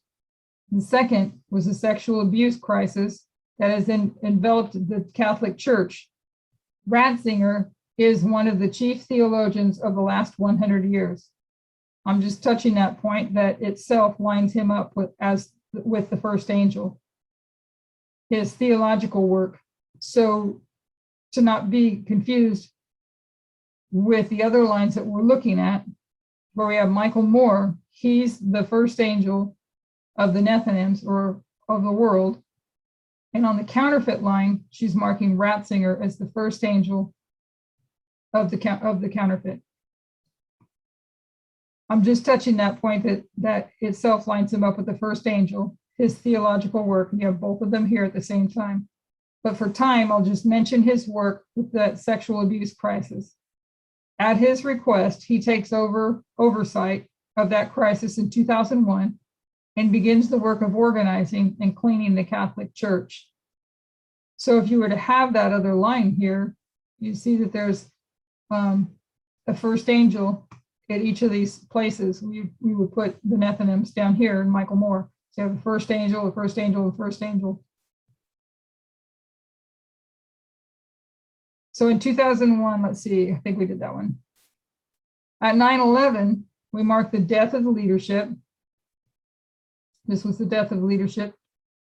The second was the sexual abuse crisis that has enveloped the Catholic Church. Ratzinger is one of the chief theologians of the last 100 years. I'm just touching that point that itself lines him up with the first angel, his theological work. So to not be confused with the other lines that we're looking at, where we have Michael Moore, he's the first angel of the Nethinims, or of the world. And on the counterfeit line, she's marking Ratzinger as the first angel of the counterfeit. I'm just touching that point that itself lines him up with the first angel, his theological work. You have both of them here at the same time. But for time, I'll just mention his work with that sexual abuse crisis. At his request, he takes over oversight of that crisis in 2001 and begins the work of organizing and cleaning the Catholic Church. So if you were to have that other line here, you see that there's a first angel at each of these places. We would put the Nethinims down here and Michael Moore. So you have the first angel, the first angel, the first angel. So in 2001, let's see, I think we did that one. At 9/11, we marked the death of the leadership. This was the death of leadership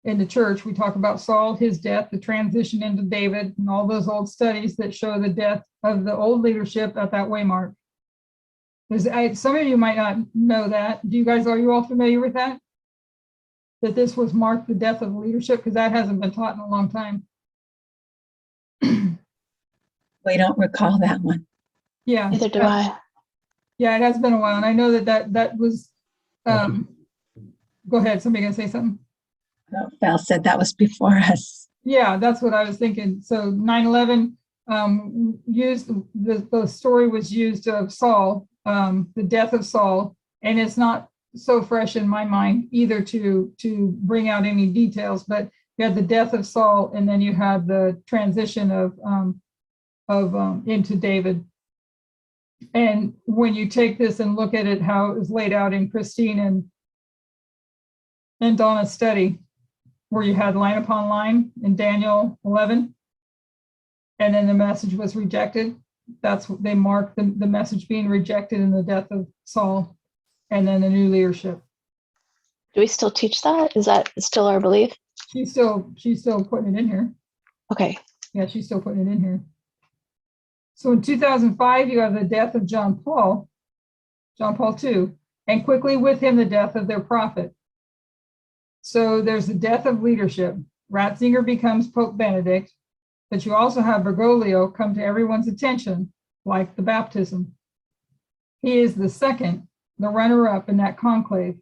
in the church. We talk about Saul, his death, the transition into David, and all those old studies that show the death of the old leadership at that waymark. Some of you might not know that. Are you all familiar with that? That this was marked the death of leadership, because that hasn't been taught in a long time. We don't recall that one. Yeah. Neither do I. Yeah, it has been a while, and I know that was. Go ahead. Somebody gonna say something? Val said that was before us. Yeah, that's what I was thinking. So 9/11 used the story was used of Saul, the death of Saul, and it's not so fresh in my mind either to bring out any details. But you had the death of Saul, and then you had the transition of into David. And when you take this and look at it, how it was laid out in Christine and Donna's study, where you had line upon line in Daniel 11, and then the message was rejected. That's what they marked the message being rejected in the death of Saul, and then the new leadership. Do we still teach that? Is that still our belief? She's still putting it in here. Okay. Yeah, she's still putting it in here. So in 2005, you have the death of John Paul II, and quickly with him, the death of their prophet. So there's the death of leadership. Ratzinger becomes Pope Benedict, but you also have Bergoglio come to everyone's attention, like the baptism. He is the second, the runner-up in that conclave.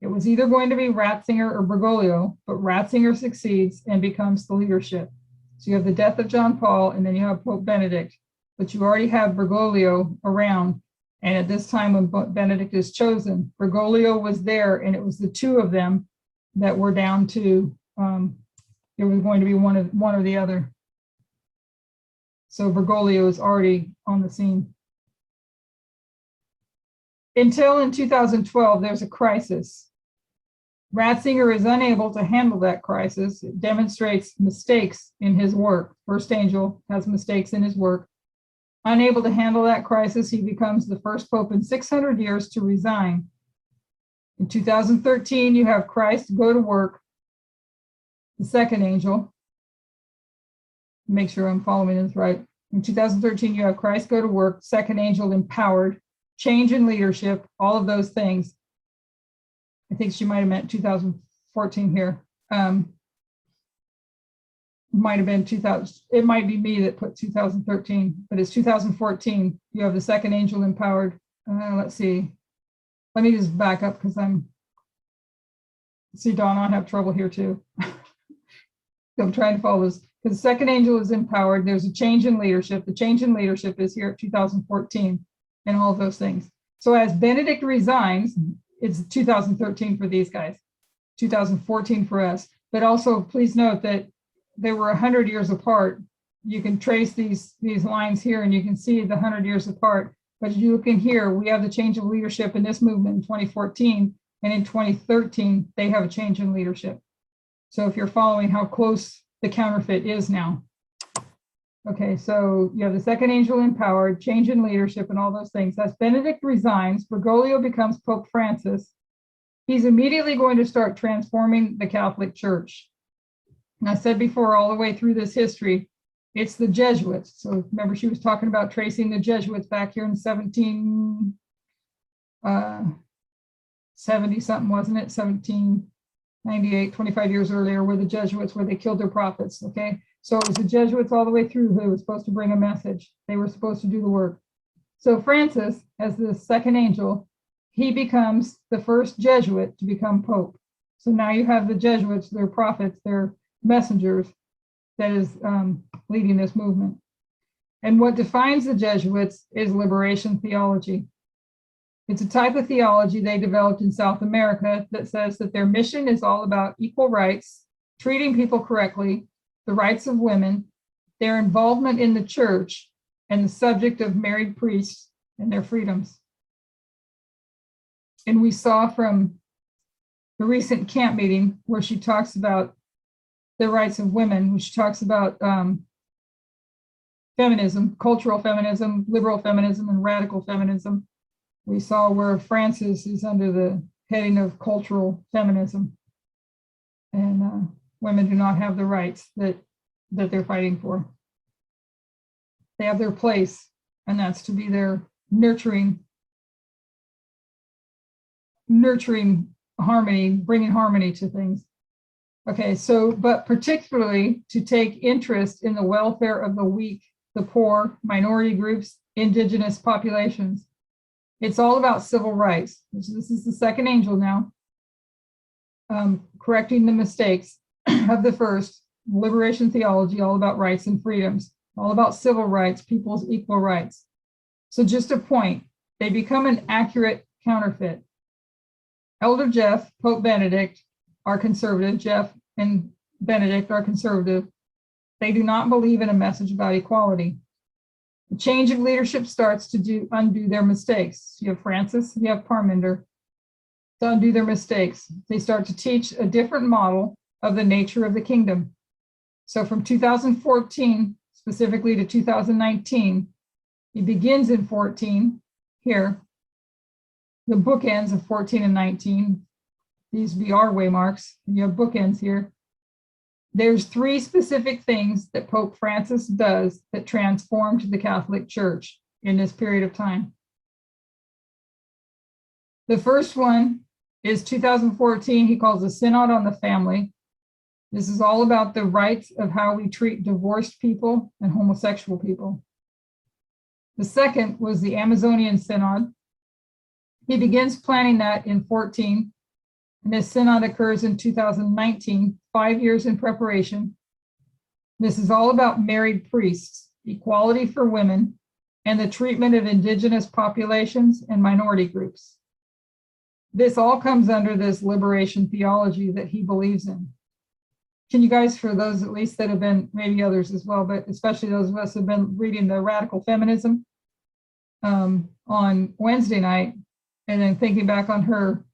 It was either going to be Ratzinger or Bergoglio, but Ratzinger succeeds and becomes the leadership. So you have the death of John Paul, and then you have Pope Benedict, but you already have Bergoglio around. And at this time when Benedict is chosen, Bergoglio was there, and it was the two of them that were down to, it was going to be one or the other. So Bergoglio is already on the scene. Until in 2012, there's a crisis. Ratzinger is unable to handle that crisis. It demonstrates mistakes in his work. First Angel has mistakes in his work. Unable to handle that crisis, he becomes the first pope in 600 years to resign. In 2013, you have Christ go to work, the second angel. Make sure I'm following this right. In 2013, you have Christ go to work, second angel empowered, change in leadership, all of those things. I think she might have meant 2014 here. Might have been 2000. It might be me that put 2013, but it's 2014. You have the second angel empowered. Let's see. Let me just back up because see, Dawn, I have trouble here too. I'm trying to follow this. Because the second angel is empowered. There's a change in leadership. The change in leadership is here at 2014 and all of those things. So as Benedict resigns, it's 2013 for these guys, 2014 for us. But also please note that they were 100 years apart. You can trace these lines here and you can see the 100 years apart. But you look in here, we have the change of leadership in this movement in 2014, and in 2013, they have a change in leadership. So if you're following how close the counterfeit is now. Okay, so you have the second angel empowered, change in leadership, and all those things. As Benedict resigns, Bergoglio becomes Pope Francis. He's immediately going to start transforming the Catholic Church. And I said before, all the way through this history, it's the Jesuits. So remember, she was talking about tracing the Jesuits back here in 1770 something, wasn't it? 1798, 25 years earlier, were the Jesuits, where they killed their prophets. Okay, so it was the Jesuits all the way through who was supposed to bring a message. They were supposed to do the work. So Francis, as the second angel, he becomes the first Jesuit to become Pope. So now you have the Jesuits, their prophets, their messengers, that is leading this movement. And what defines the Jesuits is liberation theology. It's a type of theology they developed in South America that says that their mission is all about equal rights, treating people correctly, the rights of women, their involvement in the church, and the subject of married priests and their freedoms. And we saw from the recent camp meeting where she talks about the rights of women, which talks about feminism, cultural feminism, liberal feminism, and radical feminism. We saw where Francis is under the heading of cultural feminism, and women do not have the rights that they're fighting for. They have their place, and that's to be their nurturing harmony, bringing harmony to things. Okay, so, but particularly to take interest in the welfare of the weak, the poor, minority groups, indigenous populations. It's all about civil rights. This is the second angel now, correcting the mistakes of the first, liberation theology, all about rights and freedoms, all about civil rights, people's equal rights. So just a point, they become an accurate counterfeit. Elder Jeff, Pope Benedict, are conservative. Jeff and Benedict are conservative. They do not believe in a message about equality. The change of leadership starts to undo their mistakes. You have Francis, you have Parminder to undo their mistakes. They start to teach a different model of the nature of the kingdom. So from 2014, specifically to 2019, he begins in 14 here. The bookends of 14 and 19, these be our waymarks. You have bookends here. There's 3 specific things that Pope Francis does that transformed the Catholic Church in this period of time. The first one is 2014, he calls a Synod on the Family. This is all about the rights of how we treat divorced people and homosexual people. The second was the Amazonian Synod. He begins planning that in 14, and this synod occurs in 2019, 5 years in preparation. This is all about married priests, equality for women, and the treatment of indigenous populations and minority groups. This all comes under this liberation theology that he believes in. Can you guys, for those at least that have been, maybe others as well, but especially those of us who have been reading the Radical Feminism on Wednesday night, and then thinking back on her,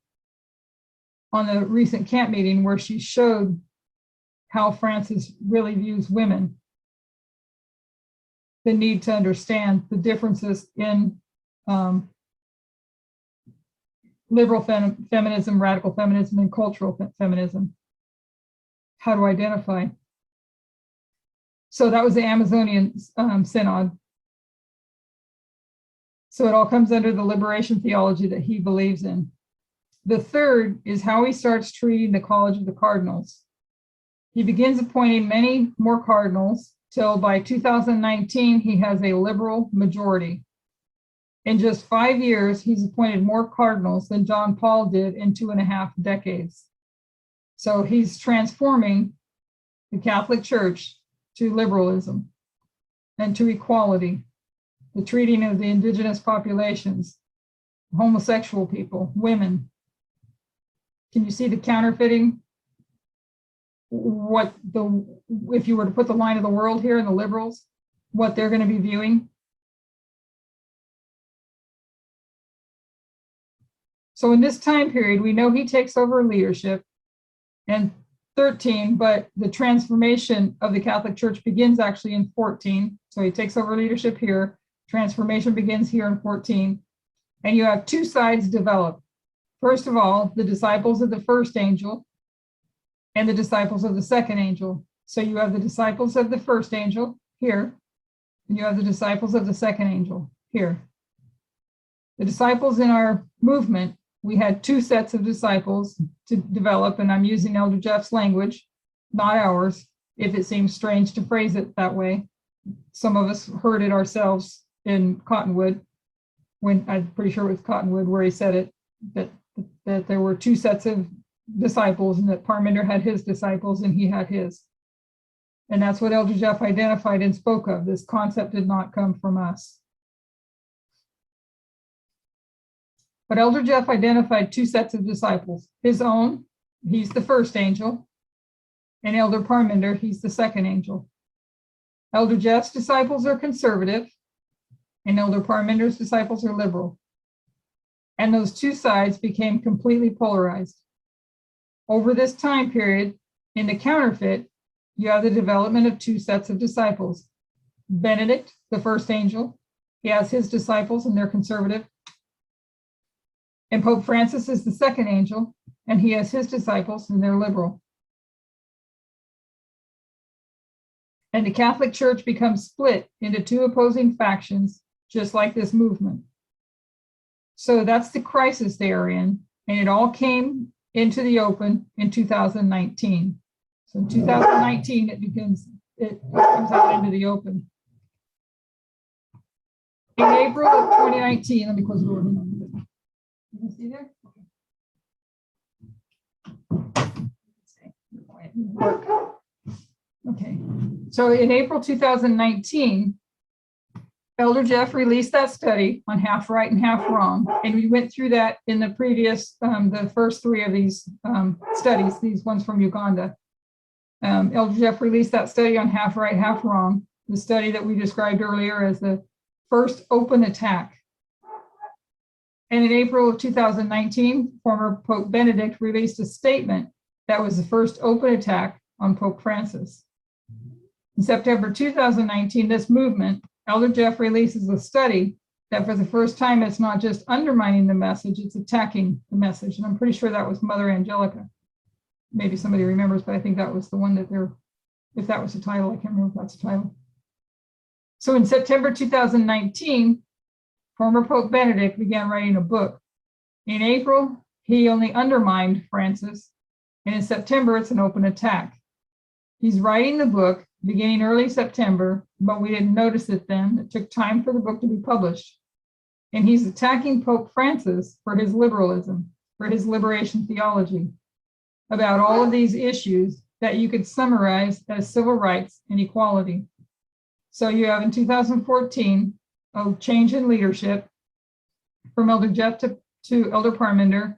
on the recent camp meeting where she showed how Francis really views women, the need to understand the differences in liberal feminism, radical feminism, and cultural feminism. How to identify. So that was the Amazonian Synod. So it all comes under the liberation theology that he believes in. The third is how he starts treating the College of the Cardinals. He begins appointing many more cardinals till by 2019, he has a liberal majority. In just 5 years, he's appointed more cardinals than John Paul did in 2.5 decades. So he's transforming the Catholic Church to liberalism and to equality, the treating of the indigenous populations, homosexual people, women. Can you see the counterfeiting? If you were to put the line of the world here in the liberals, what they're going to be viewing? So in this time period, we know he takes over leadership in 13, but the transformation of the Catholic Church begins actually in 14. So he takes over leadership here. Transformation begins here in 14. And you have 2 sides develop. First of all, the disciples of the first angel and the disciples of the second angel. So you have the disciples of the first angel here, and you have the disciples of the second angel here. The disciples in our movement, we had 2 sets of disciples to develop, and I'm using Elder Jeff's language, not ours, if it seems strange to phrase it that way. Some of us heard it ourselves in Cottonwood, when I'm pretty sure it was Cottonwood where he said it, that there were 2 sets of disciples, and that Parmenter had his disciples and he had his. And that's what Elder Jeff identified and spoke of. This concept did not come from us. But Elder Jeff identified 2 sets of disciples. His own, he's the first angel, and Elder Parmenter, he's the second angel. Elder Jeff's disciples are conservative, and Elder Parmenter's disciples are liberal. And those 2 sides became completely polarized. Over this time period, in the Counterfeit, you have the development of 2 sets of disciples. Benedict, the first angel, he has his disciples and they're conservative. And Pope Francis is the second angel, and he has his disciples and they're liberal. And the Catholic Church becomes split into 2 opposing factions, just like this movement. So that's the crisis they are in, and it all came into the open in 2019. So in 2019, it comes out into the open. In April of 2019, let me close the door. You can see there? Okay, so in April 2019, Elder Jeff released that study on half right and half wrong, and we went through that in the previous, the first 3 of these studies, these ones from Uganda. Elder Jeff released that study on half right, half wrong, the study that we described earlier as the first open attack. And in April of 2019, former Pope Benedict released a statement That was the first open attack on Pope Francis. In September 2019, this movement, Elder Jeff releases a study that for the first time, it's not just undermining the message, it's attacking the message. And I'm pretty sure that was Mother Angelica. Maybe somebody remembers, but I think that was the one that if that was the title, I can't remember if that's the title. So in September 2019, former Pope Benedict began writing a book. In April, he only undermined Francis, and in September, it's an open attack. He's writing the book beginning early September, but we didn't notice it then. It took time for the book to be published. And he's attacking Pope Francis for his liberalism, for his liberation theology, about all of these issues that you could summarize as civil rights and equality. So you have in 2014, a change in leadership from Elder Jeff to Elder Parminder,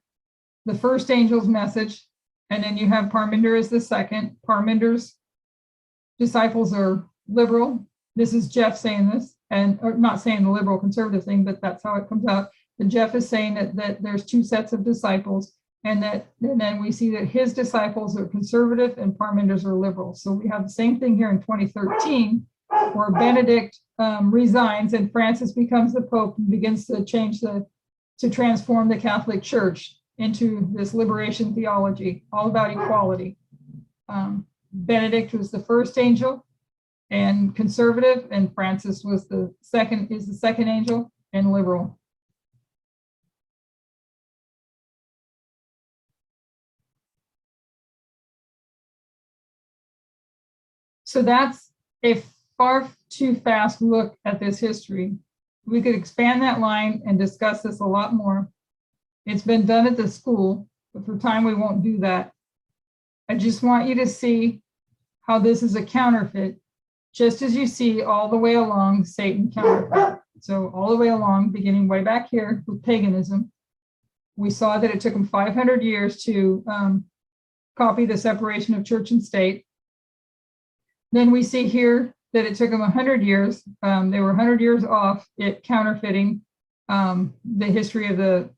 the first angel's message, and then you have Parminder as the second. Parminder's disciples are liberal. This is Jeff saying this, and or not saying the liberal conservative thing, but that's how it comes out. But Jeff is saying that there's two sets of disciples, and then we see that his disciples are conservative and Parminder's are liberal. So we have the same thing here in 2013, where Benedict resigns and Francis becomes the Pope and begins to to transform the Catholic Church into this liberation theology, all about equality. Benedict was the first angel and conservative, and Francis was the second angel and liberal. So that's a far too fast look at this history. We could expand that line and discuss this a lot more. It's been done at the school, but for time we won't do that. I just want you to see how this is a counterfeit, just as you see all the way along Satan counterfeit. So all the way along, beginning way back here with paganism, we saw that it took them 500 years to copy the separation of church and state. Then we see here that it took them 100 years. They were 100 years off at counterfeiting the history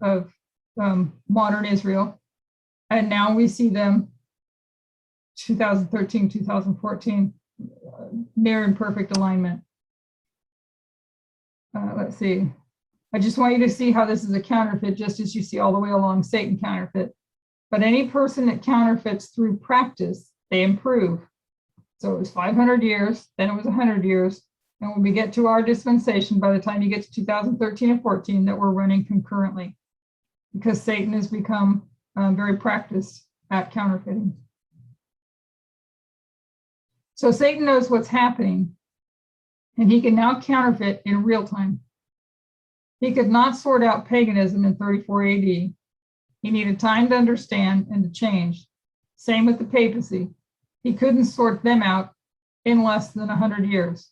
of modern Israel. And now we see them 2013, 2014, near in perfect alignment. Let's see. I just want you to see how this is a counterfeit, just as you see all the way along Satan counterfeit. But any person that counterfeits through practice, they improve. So it was 500 years, then it was 100 years. And when we get to our dispensation, by the time you get to 2013 and 14, that we're running concurrently, because Satan has become very practiced at counterfeiting. So Satan knows what's happening, and he can now counterfeit in real time. He could not sort out paganism in 34 AD. He needed time to understand and to change. Same with the papacy. He couldn't sort them out in less than 100 years.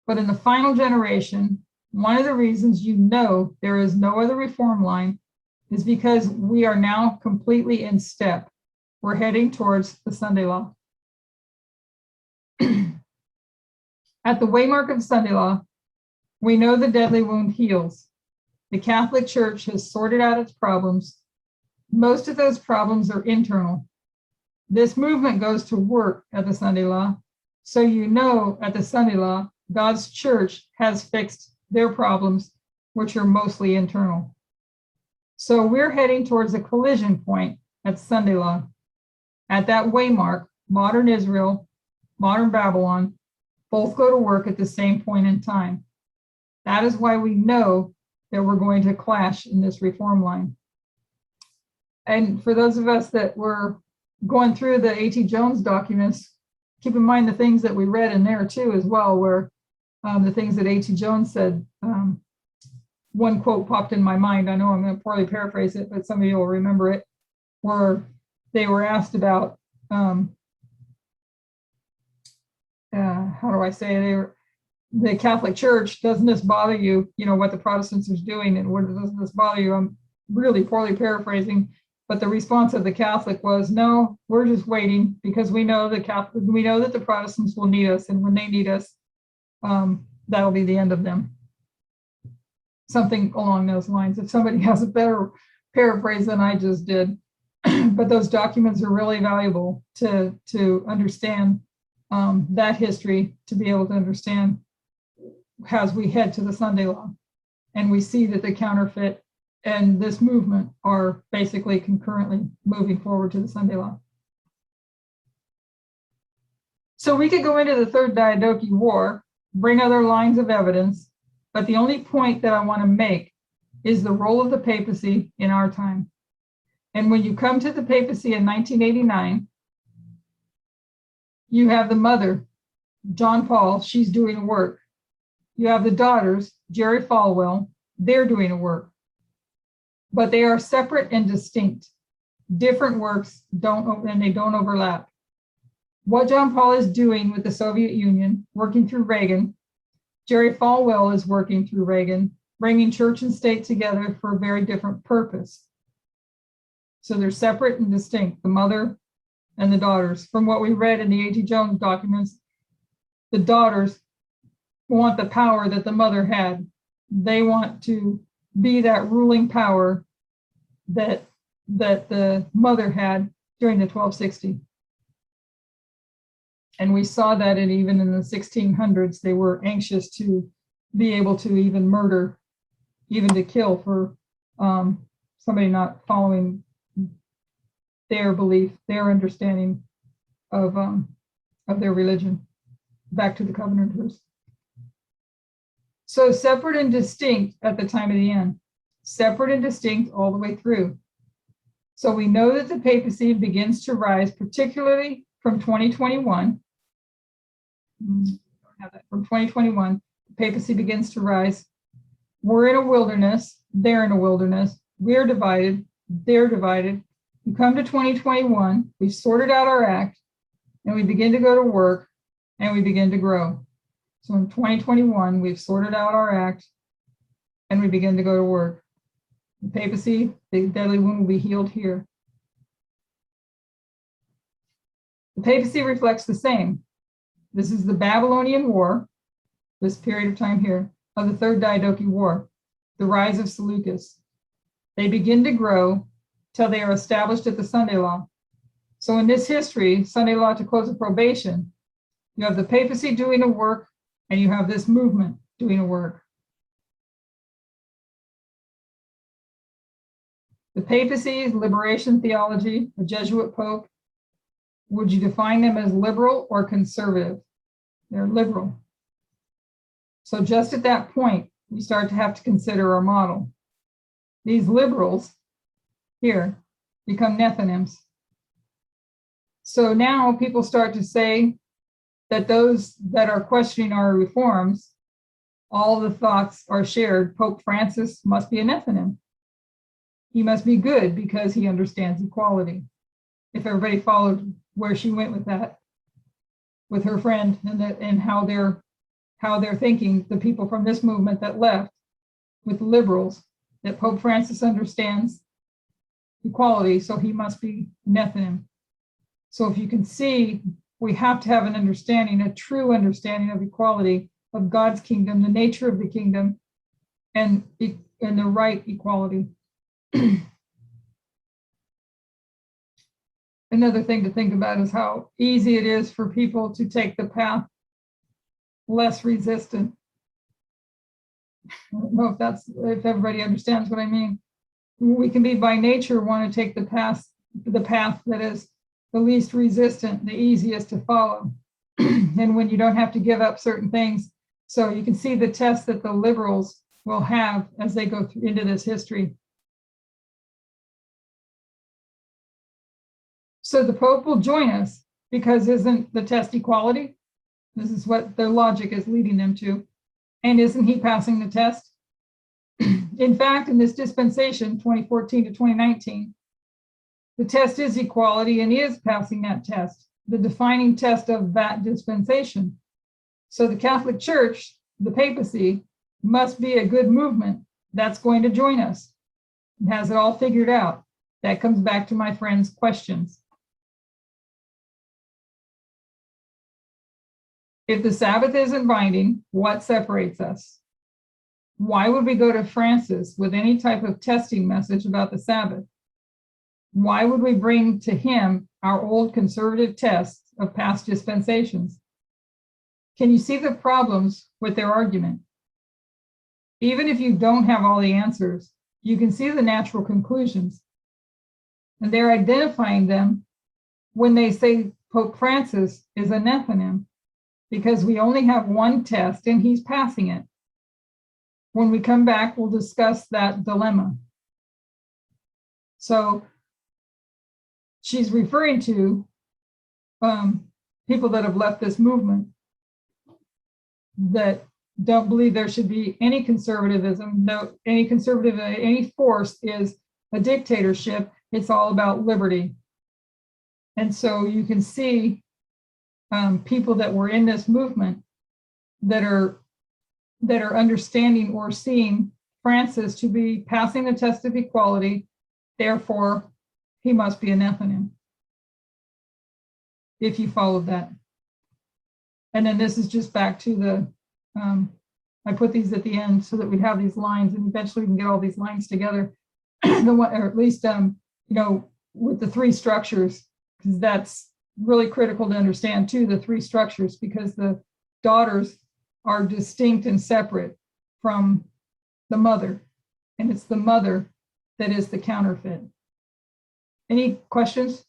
But in the final generation, one of the reasons you know there is no other reform line is because we are now completely in step. We're heading towards the Sunday law. At the waymark of Sunday law, we know the deadly wound heals. The Catholic Church has sorted out its problems. Most of those problems are internal. This movement goes to work at the Sunday law. So you know at the Sunday law, God's church has fixed their problems, which are mostly internal. So we're heading towards a collision point at Sunday law. At that waymark, modern Israel, modern Babylon, both go to work at the same point in time. That is why we know that we're going to clash in this reform line. And for those of us that were going through the A.T. Jones documents, keep in mind the things that we read in there too as well, where the things that A.T. Jones said. One quote popped in my mind. I know I'm going to poorly paraphrase it, but some of you will remember it, where they were asked about, how do I say, the Catholic Church, doesn't this bother you, what the Protestants are doing, and what doesn't this bother you? I'm really poorly paraphrasing, but the response of the Catholic was, no, we're just waiting because we know that the Protestants will need us, and when they need us, that'll be the end of them. Something along those lines. If somebody has a better paraphrase than I just did. but those documents are really valuable to understand that history, to be able to understand as we head to the Sunday law. And we see that the counterfeit and this movement are basically concurrently moving forward to the Sunday law. So we could go into the Third Diadochi War, bring other lines of evidence, but the only point that I want to make is the role of the papacy in our time. And when you come to the papacy in 1989, you have the mother, John Paul, she's doing a work. You have the daughters, Jerry Falwell, they're doing a work. But they are separate and distinct. Different works and they don't overlap. What John Paul is doing with the Soviet Union, working through Reagan, Jerry Falwell is working through Reagan, bringing church and state together for a very different purpose. So they're separate and distinct, the mother and the daughters. From what we read in the A.T. Jones documents, the daughters want the power that the mother had. They want to be that ruling power that the mother had during the 1260. And we saw that even in the 1600s, they were anxious to be able to even murder, even to kill for somebody not following their belief, their understanding of their religion. Back to the Covenanters. So separate and distinct at the time of the end, separate and distinct all the way through. So we know that the papacy begins to rise, particularly from 2021. From 2021, the papacy begins to rise. We're in a wilderness, they're in a wilderness, we're divided, they're divided. We come to 2021, we've sorted out our act, and we begin to go to work, and we begin to grow. So in 2021, we've sorted out our act, and we begin to go to work. The papacy, the deadly wound will be healed here. The papacy reflects the same. This is the Babylonian War, this period of time here, of the Third Diadochi War, the rise of Seleucus. They begin to grow till they are established at the Sunday law. So in this history, Sunday law to close of probation, you have the papacy doing a work, and you have this movement doing a work. The papacy's liberation theology, a Jesuit pope, would you define them as liberal or conservative? They're liberal. So just at that point, we start to have to consider our model. These liberals here become Nethinims. So now people start to say that those that are questioning our reforms, all the thoughts are shared. Pope Francis must be a Nethinim. He must be good because he understands equality. If everybody followed where she went with that, with her friend, and how they're thinking, the people from this movement that left with the liberals, that Pope Francis understands equality, so he must be Nethinim. So if you can see, we have to have an understanding, a true understanding of equality, of God's kingdom, the nature of the kingdom, and the right equality. Another thing to think about is how easy it is for people to take the path less resistant. I don't know if everybody understands what I mean. We can be by nature want to take the path that is the least resistant, the easiest to follow. And when you don't have to give up certain things. So you can see the test that the liberals will have as they go into this history. So the Pope will join us because isn't the test equality? This is what their logic is leading them to. And isn't he passing the test? In fact, in this dispensation, 2014 to 2019, the test is equality and he is passing that test, the defining test of that dispensation. So the Catholic Church, the papacy, must be a good movement that's going to join us. It has it all figured out. That comes back to my friend's questions. If the Sabbath isn't binding, what separates us? Why would we go to Francis with any type of testing message about the Sabbath? Why would we bring to him our old conservative tests of past dispensations? Can you see the problems with their argument? Even if you don't have all the answers, you can see the natural conclusions. And they're identifying them when they say Pope Francis is a Nephilim, because we only have one test and he's passing it. When we come back, we'll discuss that dilemma. So she's referring to people that have left this movement that don't believe there should be any conservatism, any force is a dictatorship. It's all about liberty. And so you can see people that were in this movement that are understanding or seeing Francis to be passing the test of equality, therefore he must be a Nephilim, if you followed that. And then this is just back to the, I put these at the end so that we'd have these lines, and eventually we can get all these lines together, or at least, with the three structures, because that's really critical to understand too, the three structures, because the daughters are distinct and separate from the mother, and it's the mother that is the counterfeit. Any questions?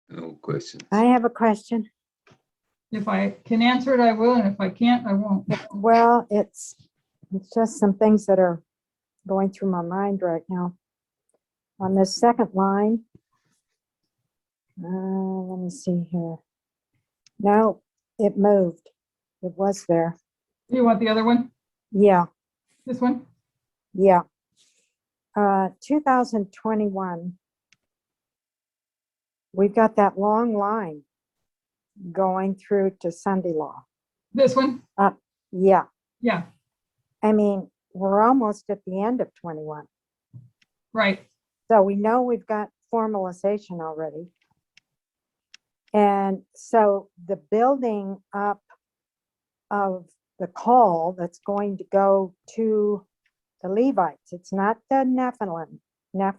No question. I have a question. If I can answer it, I will, and if I can't, I won't. Well, it's just some things that are going through my mind right now. On this second line, let me see here. No, it moved. It was there. You want the other one? Yeah, This one? yeah. 2021. We've got that long line going through to Sunday law. This one? Yeah, Yeah, I mean, we're almost at the end of 21. right. So we know we've got formalization already. And so the building up of the call that's going to go to the Levites, it's not the Nephilim.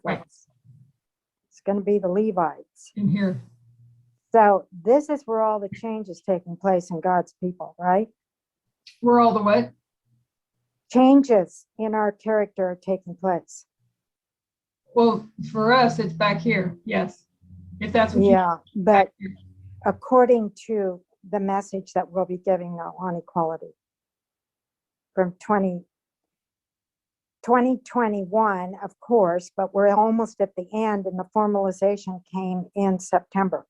Right. It's going to be the Levites. In here. So this is where all the change is taking place in God's people, right? We're all the what? Changes in our character are taking place. Well, for us, it's back here. Yes. If that's what Yeah, but back here. according to the message that we'll be giving on equality from 2021, of course, but we're almost at the end, and the formalization came in September.